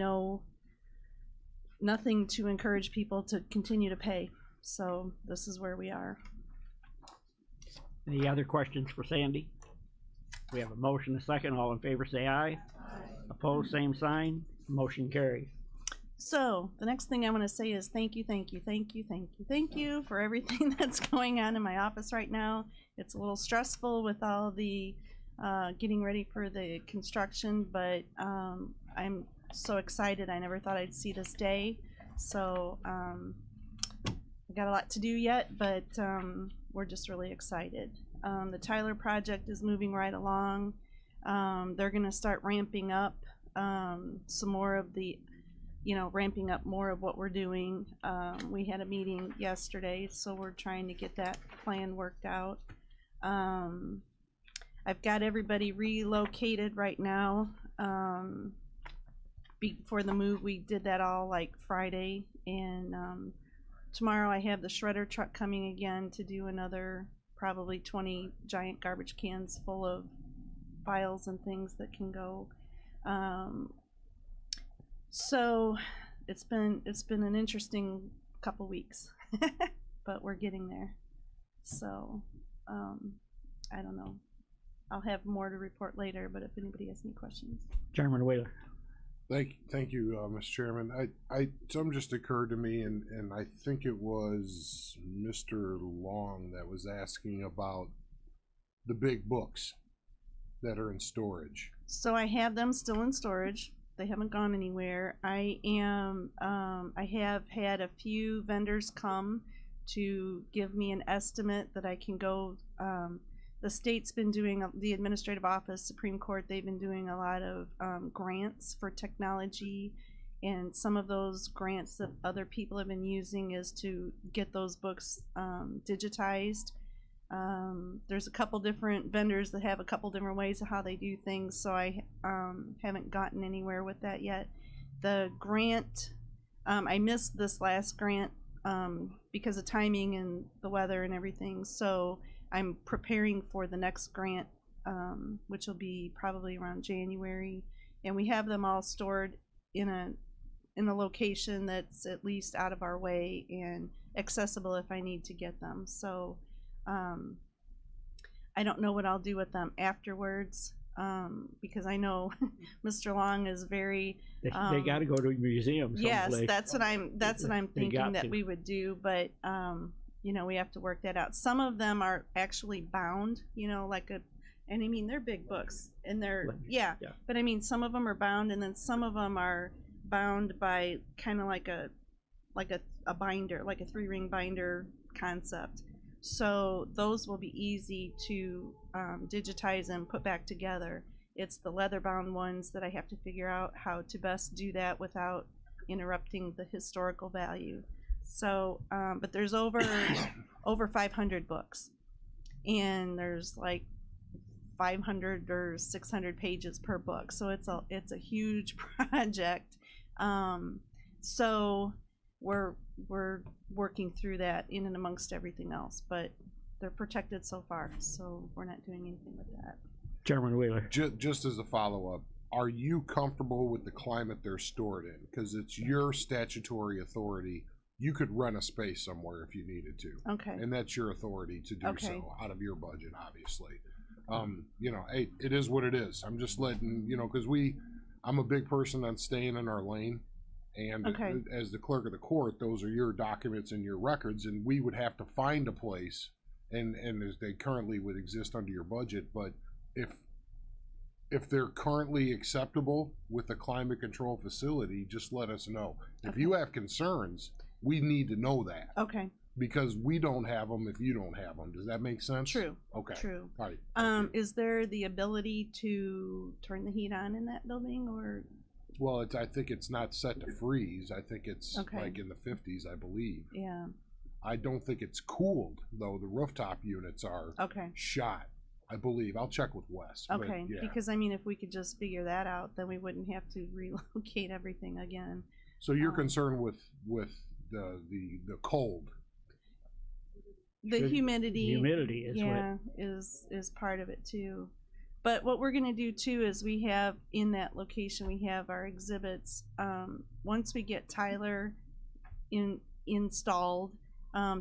nothing to encourage people to continue to pay. So this is where we are. Any other questions for Sandy? We have a motion, a second. All in favor say aye. Opposed, same sign. Motion carries. So the next thing I want to say is thank you for everything that's going on in my office right now. It's a little stressful with all the getting ready for the construction, but I'm so excited. I never thought I'd see this day. So I got a lot to do yet, but we're just really excited. The Tyler project is moving right along. They're going to start ramping up some more of the, ramping up more of what we're doing. We had a meeting yesterday, so we're trying to get that plan worked out. I've got everybody relocated right now. Before the move, we did that all like Friday, and tomorrow I have the shredder truck coming again to do another probably 20 giant garbage cans full of files and things that can go. So it's been an interesting couple weeks, but we're getting there. So I don't know. I'll have more to report later, but if anybody has any questions. Chairman Wheeler. Thank you, Mr. Chairman. Something just occurred to me, and I think it was Mr. Long that was asking about the big books that are in storage. So I have them still in storage. They haven't gone anywhere. I have had a few vendors come to give me an estimate that I can go. The state's been doing, the administrative office, Supreme Court, they've been doing a lot of grants for technology, and some of those grants that other people have been using is to get those books digitized. There's a couple different vendors that have a couple different ways of how they do things, so I haven't gotten anywhere with that yet. The grant, I missed this last grant because of timing and the weather and everything, so I'm preparing for the next grant, which will be probably around January, and we have them all stored in a location that's at least out of our way and accessible if I need to get them. So I don't know what I'll do with them afterwards, because I know Mr. Long is very. They got to go to a museum someplace. Yes, that's what I'm thinking that we would do, but we have to work that out. Some of them are actually bound, and I mean they're big books, and they're yeah. But I mean some of them are bound, and then some of them are bound by kind of like a binder, like a 3-ring binder concept. So those will be easy to digitize and put back together. It's the leather bound ones that I have to figure out how to best do that without interrupting the historical value. So, but there's over 500 books, and there's like 500 or 600 pages per book. So it's a huge project. So we're working through that in and amongst everything else, but they're protected so far, so we're not doing anything with that. Chairman Wheeler. Just as a follow-up, are you comfortable with the climate they're stored in? Because it's your statutory authority. You could rent a space somewhere if you needed to. Okay. And that's your authority to do so out of your budget, obviously. Hey, it is what it is. I'm just letting, because I'm a big person on staying in our lane. And as the clerk of the court, those are your documents and your records, and we would have to find a place, and as they currently would exist under your budget. But if they're currently acceptable with the climate control facility, just let us know. If you have concerns, we need to know that. Okay. Because we don't have them if you don't have them. Does that make sense? True. Okay. True. All right. Is there the ability to turn the heat on in that building, or? Well, I think it's not set to freeze. I think it's like in the 50s, I believe. Yeah. I don't think it's cooled, though. The rooftop units are shot, I believe. I'll check with Wes. Okay, but, yeah. Because, I mean, if we could just figure that out, then we wouldn't have to relocate everything again. So you're concerned with the cold? The humidity. Humidity is is part of it, too. But what we're gonna do too is we have in that location, we have our exhibits. Once we get Tyler installed,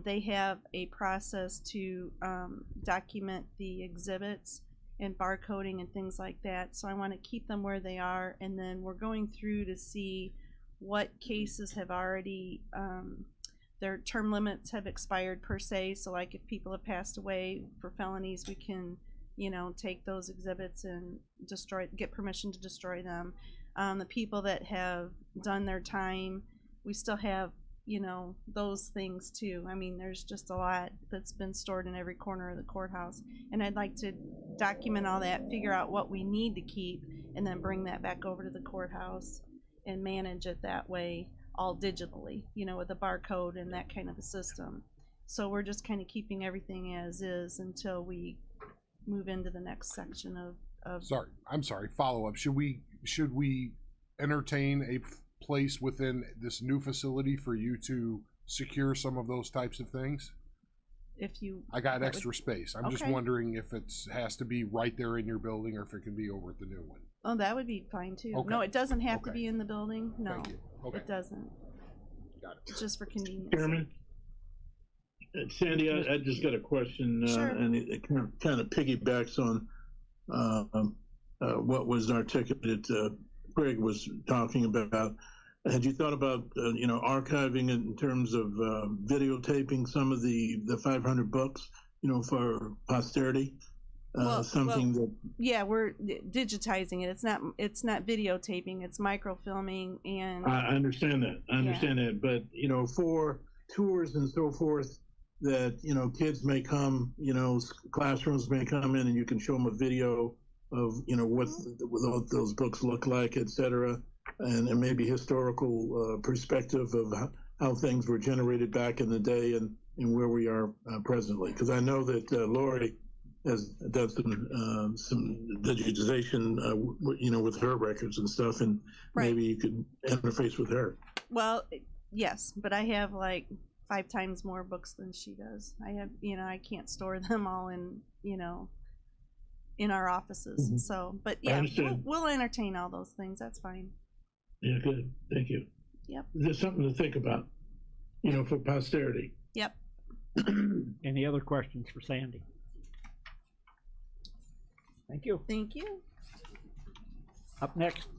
they have a process to document the exhibits and barcoding and things like that. So I want to keep them where they are, and then we're going through to see what cases have already their term limits have expired per se. So like if people have passed away for felonies, we can, you know, take those exhibits and get permission to destroy them. The people that have done their time, we still have, you know, those things too. I mean, there's just a lot that's been stored in every corner of the courthouse, and I'd like to document all that, figure out what we need to keep, and then bring that back over to the courthouse and manage it that way, all digitally, you know, with a barcode and that kind of a system. So we're just kind of keeping everything as is until we move into the next section of Sorry, I'm sorry. Follow up. Should we entertain a place within this new facility for you to secure some of those types of things? If you, I got extra space. I'm just Okay. wondering if it has to be right there in your building or if it can be over at the new one. oh, that would be fine too. Okay. No, it doesn't have to Okay. be in the building. No, Thank you. Okay. it doesn't. Got it. It's just for convenience. Chairman? Sandy, I just got a question, Sure. and it kind of piggybacks on what was articulated, Greg was talking about. Had you thought about, you know, archiving it in terms of videotaping some of the 500 books, you know, for posterity? Something that Yeah, we're digitizing it. It's not videotaping. It's microfilming and. I understand that. I understand that. But, you know, for tours and so forth, that, you know, kids may come, you know, classrooms may come in and you can show them a video of, you know, what those books look like, et cetera, and maybe historical perspective of how things were generated back in the day and where we are presently. Because I know that Lori has done some digitization, you know, with her records and stuff, and Right. maybe you could interface with her. Well, yes, but I have like 5 times more books than she does. I have, you know, I can't store them all in, you know, in our offices. Mhm. So, but I yeah, understand. we'll entertain all those things. That's fine. Yeah, good. Thank you. Yep. There's something to think about, you know, for posterity. Yep. Any other questions for Sandy? Thank you. Thank you. Up next,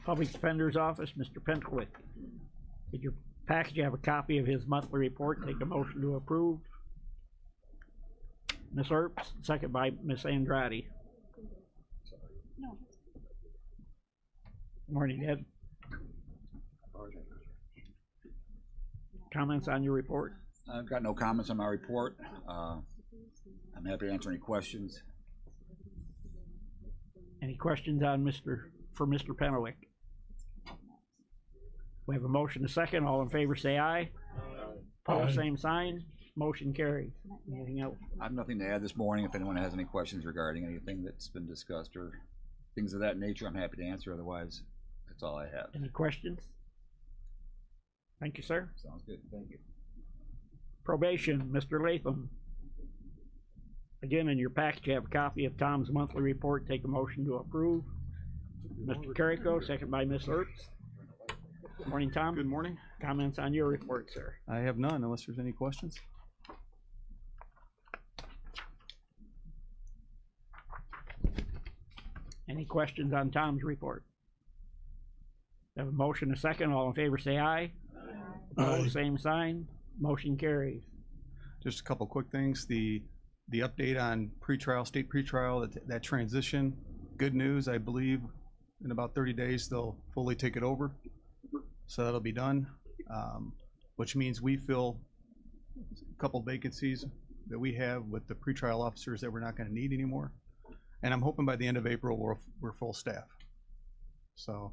Public Defender's Office, Mr. Pentwick. Did your package have a copy of his monthly report? Take a motion to approve. Ms. Earps, second by Ms. Andrade. No. Morning, Ed. Comments on your report? I've got no comments on my report. I'm happy to answer any questions. Any questions on for Mr. Penwick? We have a motion to second. All in favor say aye. Opposed, same sign. Motion carries. Anything else? I have nothing to add this morning. If anyone has any questions regarding anything that's been discussed or things of that nature, I'm happy to answer. Otherwise, that's all I have. Any questions? Thank you, sir. Sounds good. Thank you. Probation, Mr. Latham. Again, in your package, you have a copy of Tom's monthly report. Take a motion to approve. Mr. Carrico, second by Ms. Earps. Morning, Tom. Good morning. Comments on your report, sir? I have none unless there's any questions. Any questions on Tom's report? Have a motion, a second. All in favor say aye. Opposed, same sign. Motion carries. Just a couple quick things. The update on pretrial, state pretrial, that transition. Good news, I believe in about 30 days they'll fully take it over. So that'll be done, which means we fill a couple vacancies that we have with the pretrial officers that we're not going to need anymore. And I'm hoping by the end of April we're full staff. So,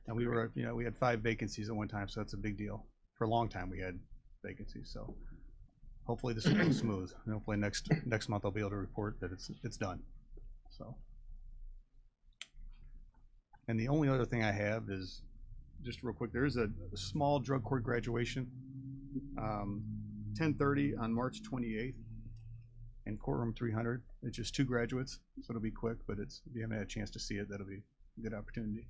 and we were, you know, we had 5 vacancies at one time, so that's a big deal. For a long time we had vacancies, so hopefully this will go smooth. And hopefully next month I'll be able to report that it's done. So, and the only other thing I have is just real quick. There is a small drug court graduation, 10:30 on March 28th, and courtroom 300. It's just 2 graduates, so it'll be quick, but if you haven't had a chance to see it, that'll be a good opportunity.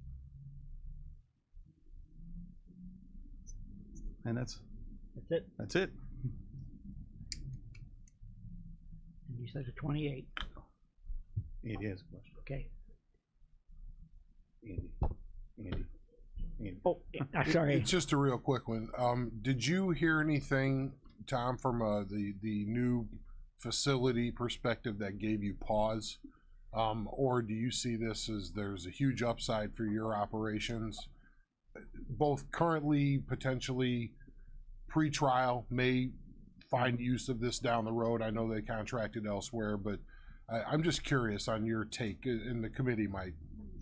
And that's it. That's it. And you said the 28th. Andy has a question. Okay. Andy. Oh, yeah, sorry. It's just a real quick one. Did you hear anything, Tom, from the new facility perspective that gave you pause? Or do you see this as there's a huge upside for your operations, both currently, potentially pre-trial, may find use of this down the road? I know they contracted elsewhere, but I'm just curious on your take, and the committee might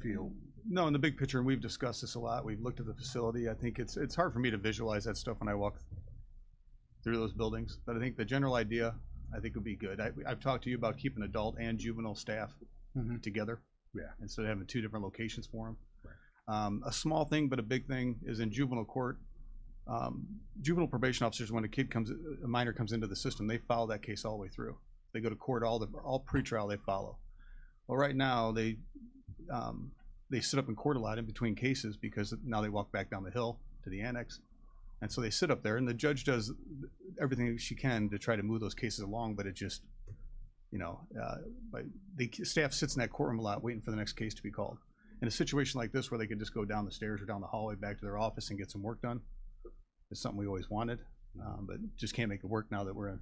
feel. No, in the big picture, and we've discussed this a lot. We've looked at the facility. I think it's hard for me to visualize that stuff when I walk through those buildings, but I think the general idea, I think, would be good. I've talked to you about keeping adult and juvenile staff together, instead of having 2 different locations for them. Right. A small thing, but a big thing is in juvenile court. Juvenile probation officers, when a minor comes into the system, they follow that case all the way through. They go to court, all pretrial they follow. Well, right now they sit up in court a lot in between cases because now they walk back down the hill to the annex, and so they sit up there, and the judge does everything she can to try to move those cases along, but it just, the staff sits in that courtroom a lot waiting for the next case to be called. In a situation like this where they could just go down the stairs or down the hallway back to their office and get some work done, is something we always wanted, but just can't make it work now that we're in,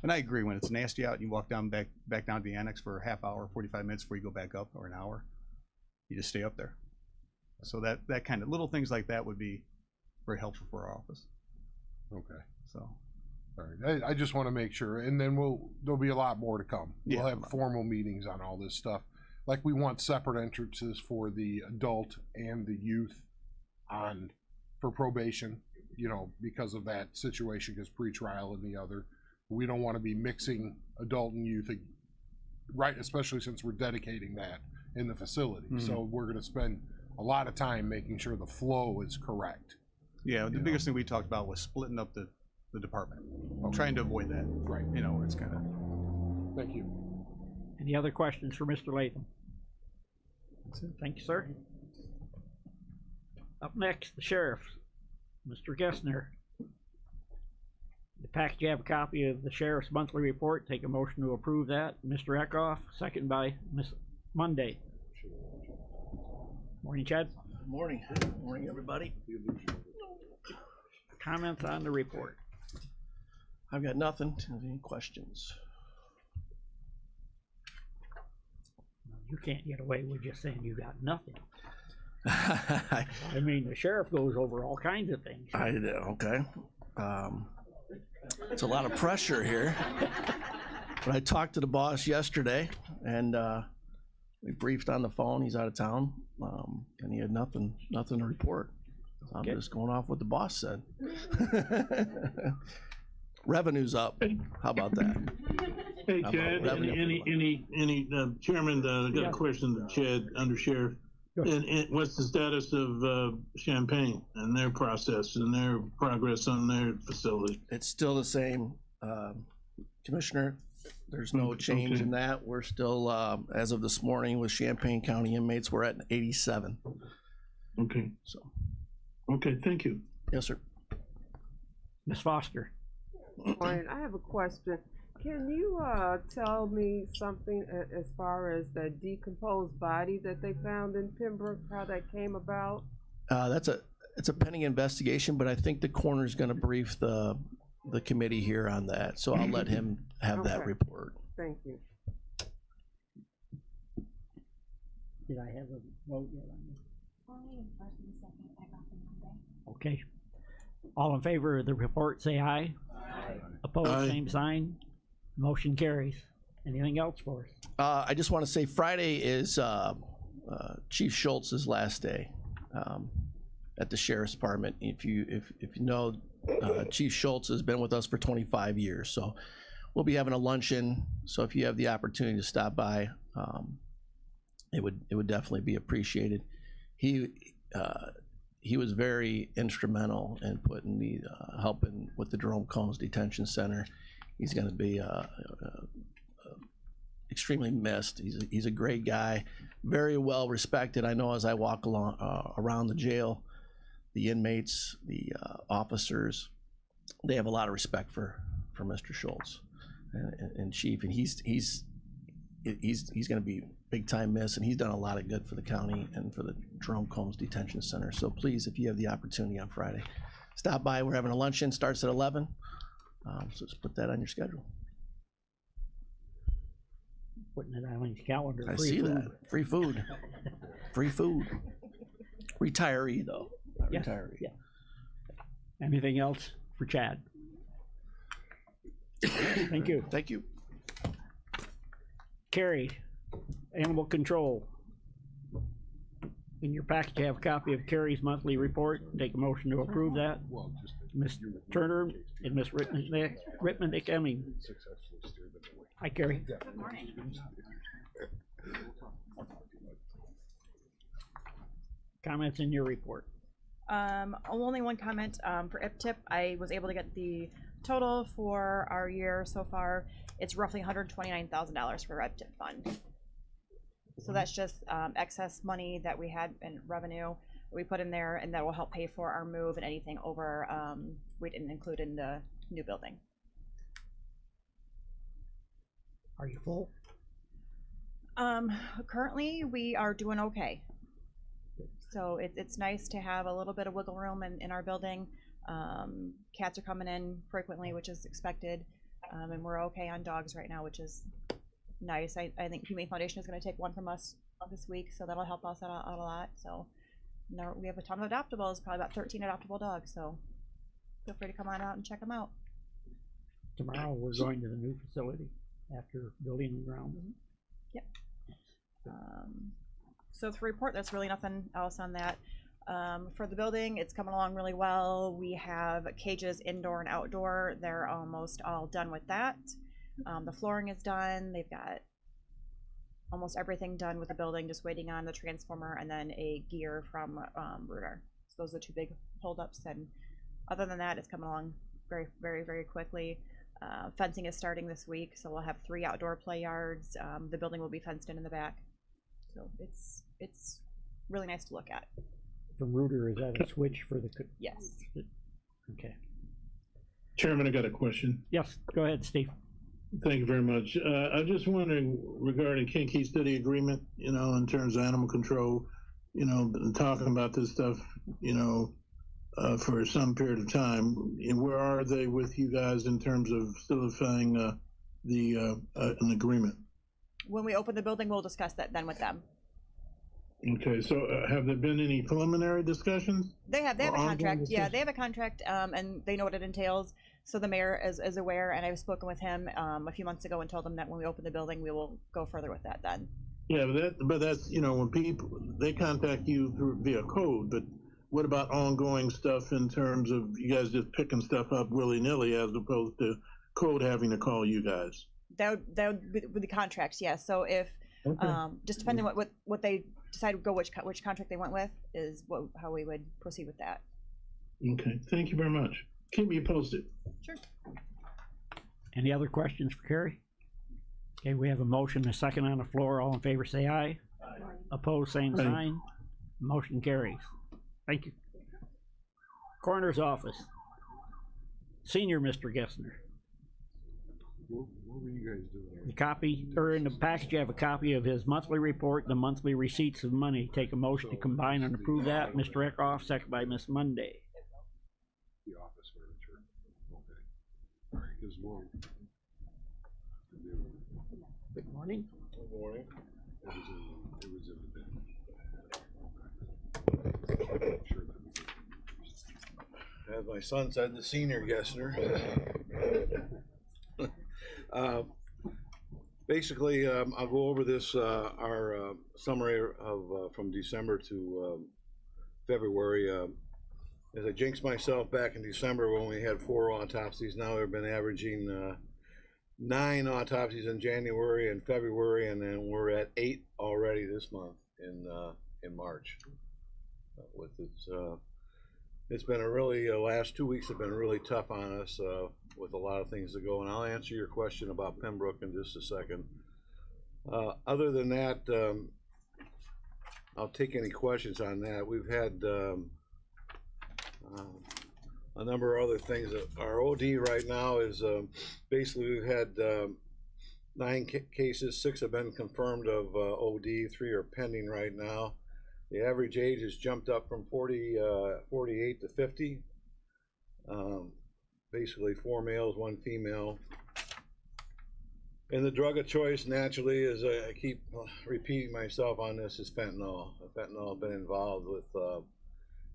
And I agree, when it's nasty out and you walk back down to the annex for a half hour, 45 minutes before you go back up, or an hour, you just stay up there. So that kind of little things like that would be very helpful for our office. Okay. So. All right. I just want to make sure, and then there'll be a lot more to come. We'll have formal meetings on all this stuff. Like, we want separate entrances for the adult and the youth for probation, because of that situation, because pretrial and the other. We don't want to be mixing adult and youth, right? Especially since we're dedicating that in the facility. So we're going to spend a lot of time making sure the flow is correct. Yeah, the biggest thing we talked about was splitting up the department. I'm trying to avoid that. Right. Where it's kind of. Thank you. Any other questions for Mr. Latham? Thank you, sir. Up next, the sheriff, Mr. Gessner. The package, you have a copy of the sheriff's monthly report. Take a motion to approve that. Mr. Eckhoff, second by Ms. Monday. Morning, Chad. Good morning. Morning, everybody. Comments on the report? I've got nothing. Any questions? You can't get away with just saying you got nothing. I mean, the sheriff goes over all kinds of things. I do. Okay. It's a lot of pressure here. But I talked to the boss yesterday, and we briefed on the phone. He's out of town, and he had nothing to report. So I'm just going off what the boss said. Revenue's up. How about that? Hey, Chad, Chairman, I got a question to Chad, Under Sheriff. And what's the status of Champaign and their process and their progress on their facility? It's still the same, Commissioner. There's no change in that. We're still, as of this morning, with Champaign County inmates, we're at 87. Okay. So. Okay, thank you. Yes, sir. Ms. Foster. Morning. I have a question. Can you tell me something as far as the decomposed body that they found in Pembroke, how that came about? It's a pending investigation, but I think the coroner's going to brief the committee here on that, so I'll let him have that report. Thank you. Did I have a vote yet on this? Only first and second. I got them Monday. Okay. All in favor of the report, say aye. Aye. Opposed, same sign. Motion carries. Anything else for us? I just want to say Friday is Chief Schultz's last day at the Sheriff's Department. If you know, Chief Schultz has been with us for 25 years, so we'll be having a luncheon. So if you have the opportunity to stop by, it would definitely be appreciated. He was very instrumental in putting helping with the Jerome Combs Detention Center. He's going to be extremely missed. He's a great guy, very well respected. I know as I walk along around the jail, the inmates, the officers, they have a lot of respect for Mr. Schultz and Chief, and he's going to be big time missed, and he's done a lot of good for the county and for the Jerome Combs Detention Center. So please, if you have the opportunity on Friday, stop by. We're having a luncheon, starts at 11. So just put that on your schedule. Putting it on his calendar. I Free see food. that. Free food. Free food. Retiree though. Not Yes, retiree. yeah. Anything else for Chad? Thank you. Thank you. Carrie, Animal Control. In your package, you have a copy of Carrie's monthly report. Take a motion to approve that. Ms. Turner and Ms. Rittman, I mean. Hi, Carrie. Good morning. Comments in your report. Only one comment for IPTIP. I was able to get the total for our year so far. It's roughly $129,000 for IPTIP fund. So that's just excess money that we had in revenue we put in there, and that will help pay for our move and anything over we didn't include in the new building. Are you full? Currently we are doing okay. So it's nice to have a little bit of wiggle room in our building. Cats are coming in frequently, which is expected, and we're okay on dogs right now, which is nice. I think Humane Foundation is going to take one from us this week, so that'll help us out a lot. So now we have a ton of adoptables, probably about 13 adoptable dogs. So feel free to come on out and check them out. Tomorrow we're going to the new facility after building and ground. Yep. So for report, there's really nothing else on that. For the building, it's coming along really well. We have cages indoor and outdoor. They're almost all done with that. The flooring is done. They've got almost everything done with the building, just waiting on the transformer and then a gear from Ruder. So those are the two big holdups. And other than that, it's coming along very, very, very quickly. Fencing is starting this week, so we'll have 3 outdoor play yards. The building will be fenced in the back. So it's really nice to look at. From Ruder, is that a switch for the? Yes. Okay. Chairman, I got a question. Yes, go ahead, Steve. Thank you very much. I'm just wondering regarding Kinky Study Agreement, in terms of animal control, been talking about this stuff, for some period of time. And where are they with you guys in terms of solidifying an agreement? When we open the building, we'll discuss that then with them. Okay, so have there been any preliminary discussions? They have a ongoing contract. Yeah, discussions? they have a contract, and they know what it entails. So the mayor is aware, and I've spoken with him a few months ago and told him that when we open the building, we will go further with that then. Yeah, but that's when people they contact you via code. But what about ongoing stuff in terms of you guys just picking stuff up willy nilly as opposed to code having to call you guys? That would be with the contracts, yes. So if just depending on what they decide to go which contract they went with is how we would proceed with that. Okay, thank you very much. Keep me posted. Sure. Any other questions for Carrie? Okay, we have a motion, a second on the floor. All in favor, say aye. Aye. Opposed, same Aye. sign. Motion carries. Thank you. Coroner's office. Senior Mr. Gessner. What were you guys doing? The copy, or in the package, you have a copy of his monthly report, the monthly receipts of money. Take a motion to combine and approve that. Mr. Eckhoff, second by Ms. Monday. The office furniture. Okay. All right, because we'll. Good morning. Good morning. It was in the bin. Okay. Sure that. As my son said, the senior Gessner. Basically, I'll go over this, our summary of from December to February. As I jinxed myself back in December when we had 4 autopsies, now we've been averaging 9 autopsies in January and February, and then we're at 8 already this month in March. With it's been a really last 2 weeks have been really tough on us. with a lot of things to go, and I'll answer your question about Pembroke in just a second. Other than that, I'll take any questions on that. We've had a number of other things. Our OD right now is basically we've had 9 cases, 6 have been confirmed of OD, 3 are pending right now. The average age has jumped up from 48 to 50. Basically 4 males, 1 female. And the drug of choice, naturally, as I keep repeating myself on this, is fentanyl. Fentanyl has been involved with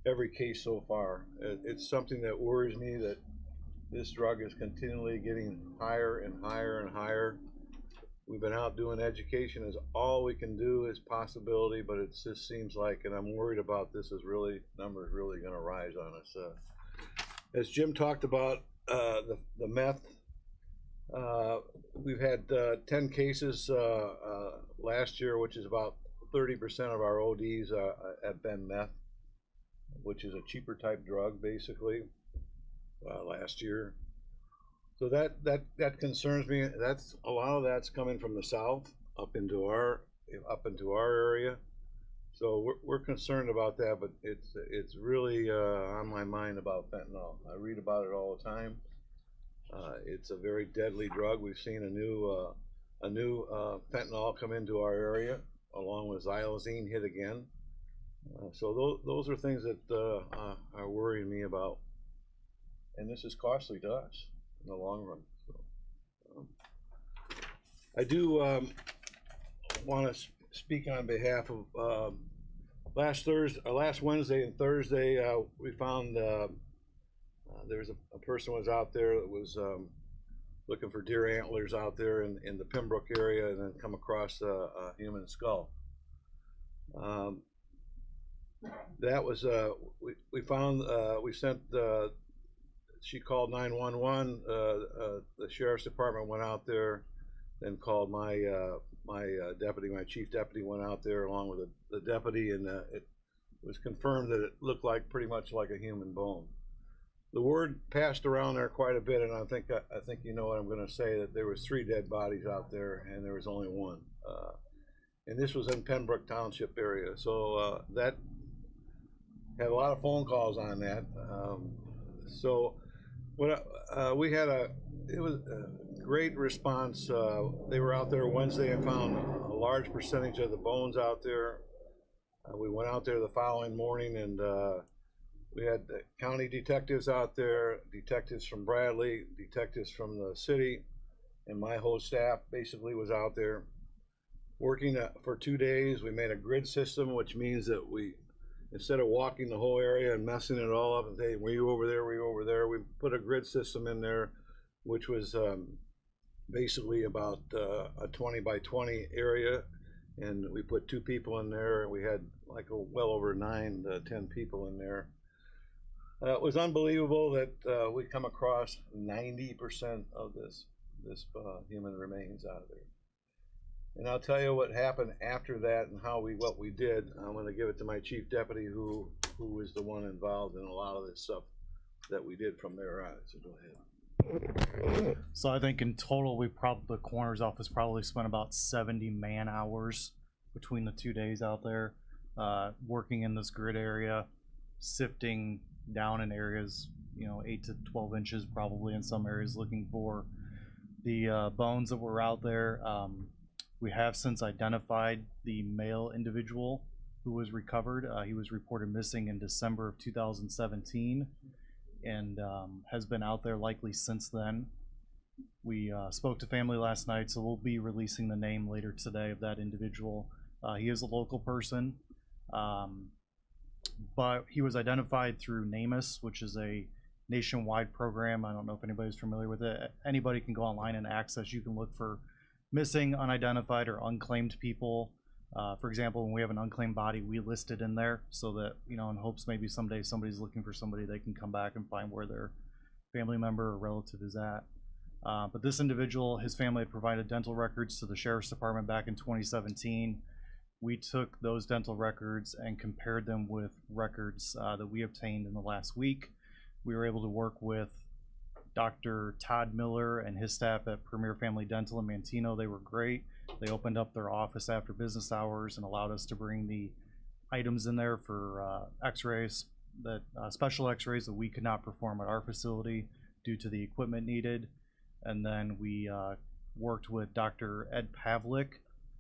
every case so far. It's something that worries me that this drug is continually getting higher and higher and higher. We've been out doing education as all we can do is possibility, but it just seems like, and I'm worried about this, is really numbers really going to rise on us. As Jim talked about the meth, we've had 10 cases last year, which is about 30% of our ODs have been meth, which is a cheaper type drug, basically, last year. So that concerns me. That's a lot of that's coming from the south up into our area. So we're concerned about that, but it's really on my mind about fentanyl. I read about it all the time. It's a very deadly drug. We've seen a new fentanyl come into our area, along with xylazine hit again. So those are things that are worrying me about, and this is costly to us in the long run. So, I do want to speak on behalf of last Wednesday and Thursday. We found there was a person was out there that was looking for deer antlers out there in the Pembroke area, and then come across a human skull. That was we found we sent she called 911. The sheriff's department went out there, then called my deputy, my chief deputy went out there along with the deputy, and it was confirmed that it looked like pretty much like a human bone. The word passed around there quite a bit, and I think you know what I'm going to say, that there was 3 dead bodies out there, and there was only 1. And this was in Pembroke Township area, so that had a lot of phone calls on that. So what we had it was a great response. They were out there Wednesday and found a large percentage of the bones out there. We went out there the following morning, and we had the county detectives out there, detectives from Bradley, detectives from the city, and my whole staff basically was out there working for 2 days. We made a grid system, which means that we, instead of walking the whole area and messing it all up and saying, were you over there, were you over there, we put a grid system in there, which was basically about a 20 by 20 area, and we put 2 people in there, and we had like well over 9 to 10 people in there. It was unbelievable that we come across 90% of this human remains out of there. And I'll tell you what happened after that and what we did. I'm going to give it to my chief deputy, who was the one involved in a lot of this stuff that we did from there on. So go ahead. So I think in total, the coroner's office probably spent about 70 man hours between the 2 days out there, working in this grid area, sifting down in areas, 8 to 12 inches probably in some areas, looking for the bones that were out there. We have since identified the male individual who was recovered. He was reported missing in December of 2017 and has been out there likely since then. We spoke to family last night, so we'll be releasing the name later today of that individual. He is a local person, but he was identified through NamUs, which is a nationwide program. I don't know if anybody's familiar with it. Anybody can go online and access. You can look for missing, unidentified, or unclaimed people. For example, when we have an unclaimed body, we list it in there so that, in hopes maybe someday somebody's looking for somebody, they can come back and find where their family member or relative is at. But this individual, his family had provided dental records to the sheriff's department back in 2017. We took those dental records and compared them with records that we obtained in the last week. We were able to work with Dr. Todd Miller and his staff at Premier Family Dental in Manteno. They were great. They opened up their office after business hours and allowed us to bring the items in there for x-rays, that special x-rays that we could not perform at our facility due to the equipment needed. And then we worked with Dr. Ed Pavlik,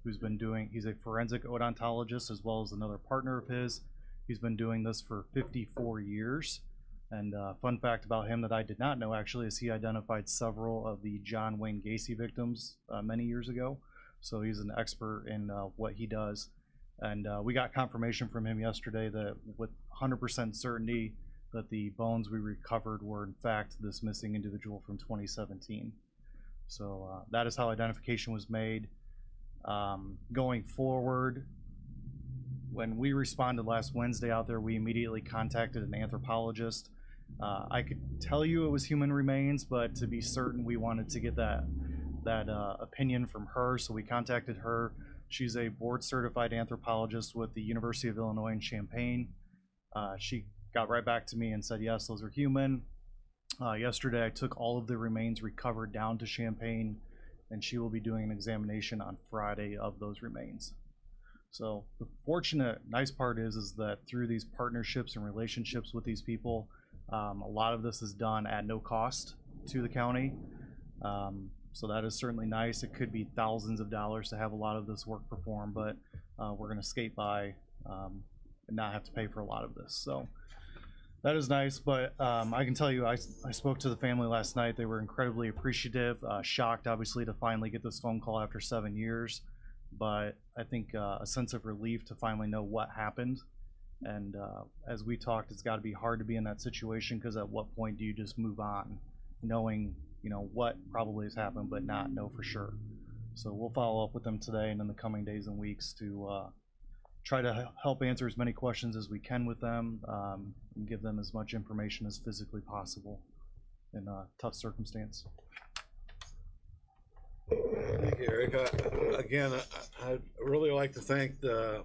who's been doing, he's a forensic odontologist as well as another partner of his. He's been doing this for 54 years. And fun fact about him that I did not know actually is he identified several of the John Wayne Gacy victims many years ago. So he's an expert in what he does. And we got confirmation from him yesterday that with 100% certainty that the bones we recovered were in fact this missing individual from 2017. So that is how identification was made. Going forward, when we responded last Wednesday out there, we immediately contacted an anthropologist. I could tell you it was human remains, but to be certain, we wanted to get that opinion from her. So we contacted her. She's a board-certified anthropologist with the University of Illinois in Champaign. She got right back to me and said, yes, those are human. Yesterday, I took all of the remains recovered down to Champaign, and she will be doing an examination on Friday of those remains. So the fortunate, nice part is that through these partnerships and relationships with these people, a lot of this is done at no cost to the county. So that is certainly nice. It could be thousands of dollars to have a lot of this work performed, but we're going to skate by and not have to pay for a lot of this. So that is nice, but I can tell you, I spoke to the family last night. They were incredibly appreciative, shocked obviously to finally get this phone call after 7 years, but I think a sense of relief to finally know what happened. And as we talked, it's got to be hard to be in that situation, because at what point do you just move on, knowing what probably has happened, but not know for sure. So we'll follow up with them today and in the coming days and weeks to try to help answer as many questions as we can with them, and give them as much information as physically possible in a tough circumstance. Thank you, Eric. Again, I'd really like to thank the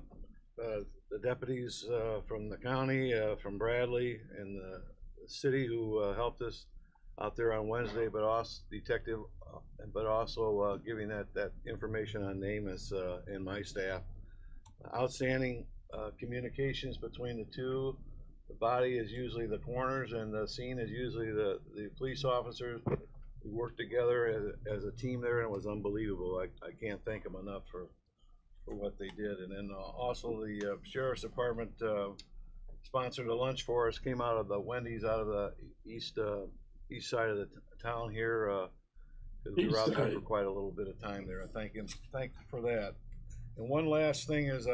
deputies from the county, from Bradley and the city who helped us out there on Wednesday, but also detective, but also giving that information on Namus and my staff. Outstanding communications between the two. The body is usually the coroners, and the scene is usually the police officers. We worked together as a team there, and it was unbelievable. I can't thank them enough for what they did. And then also the sheriff's department sponsored a lunch for us. Came out of the Wendy's out of the east side of the town here. We were out there for quite a little bit of time there. I thank him for that. And one last thing is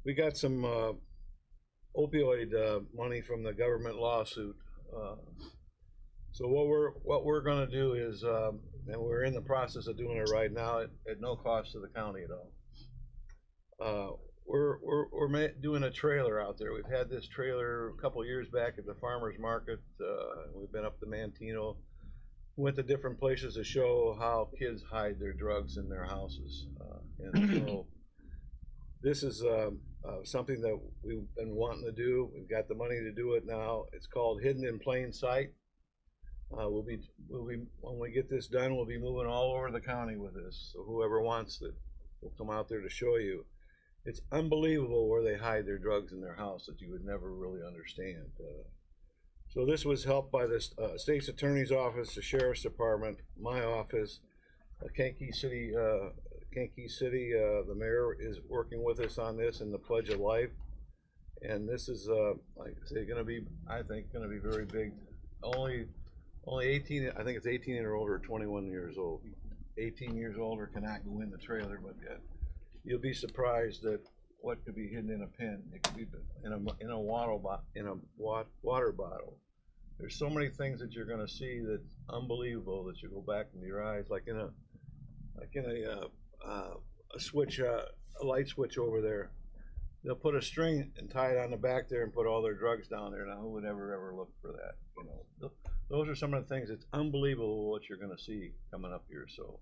we got some opioid money from the government lawsuit. So what we're going to do is, and we're in the process of doing it right now at no cost to the county at all. We're doing a trailer out there. We've had this trailer a couple years back at the farmers market. We've been up to Manteno. Went to different places to show how kids hide their drugs in their houses. And so this is something that we've been wanting to do. We've got the money to do it now. It's called Hidden in Plain Sight. We'll be when we get this done, we'll be moving all over the county with this. So whoever wants it will come out there to show you. It's unbelievable where they hide their drugs in their house that you would never really understand. So this was helped by the state's attorney's office, the sheriff's department, my office, Kankakee City. The mayor is working with us on this in the Pledge of Life, and this is, like I say, going to be, I think, going to be very big. Only 18. I think it's 18 or older, 21 years old. 18 years old or cannot go in the trailer, but you'll be surprised at what could be hidden in a pen. It could be in a water bottle. There's so many things that you're going to see that's unbelievable that you go back in your eyes, like in a switch, a light switch over there. They'll put a string and tie it on the back there and put all their drugs down there. Now, who would ever look for that? Those are some of the things. It's unbelievable what you're going to see coming up here. So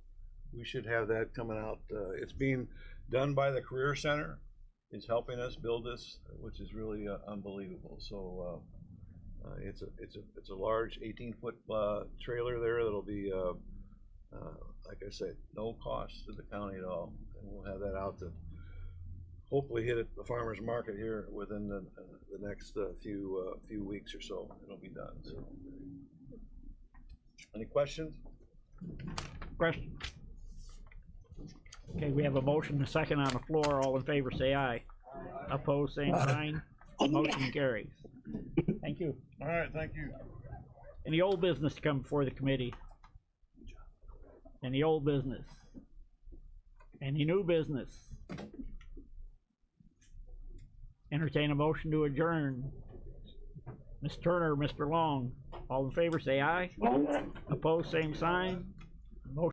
we should have that coming out. It's being done by the Career Center. It's helping us build this, which is really unbelievable. So It's a large 18-foot trailer there that'll be, like I said, no cost to the county at all. And we'll have that out to hopefully hit at the farmer's market here within the next few weeks or so. It'll be done. So. Any questions? Question. Okay, we have a motion, a second on the floor. All in favor, say aye. Opposed, same sign. Motion carries. Thank you. All right, thank you. Any old business to come before the committee? Any old business? Any new business? Entertain a motion to adjourn. Ms. Turner, Mr. Long, all in favor say aye. Opposed, same sign.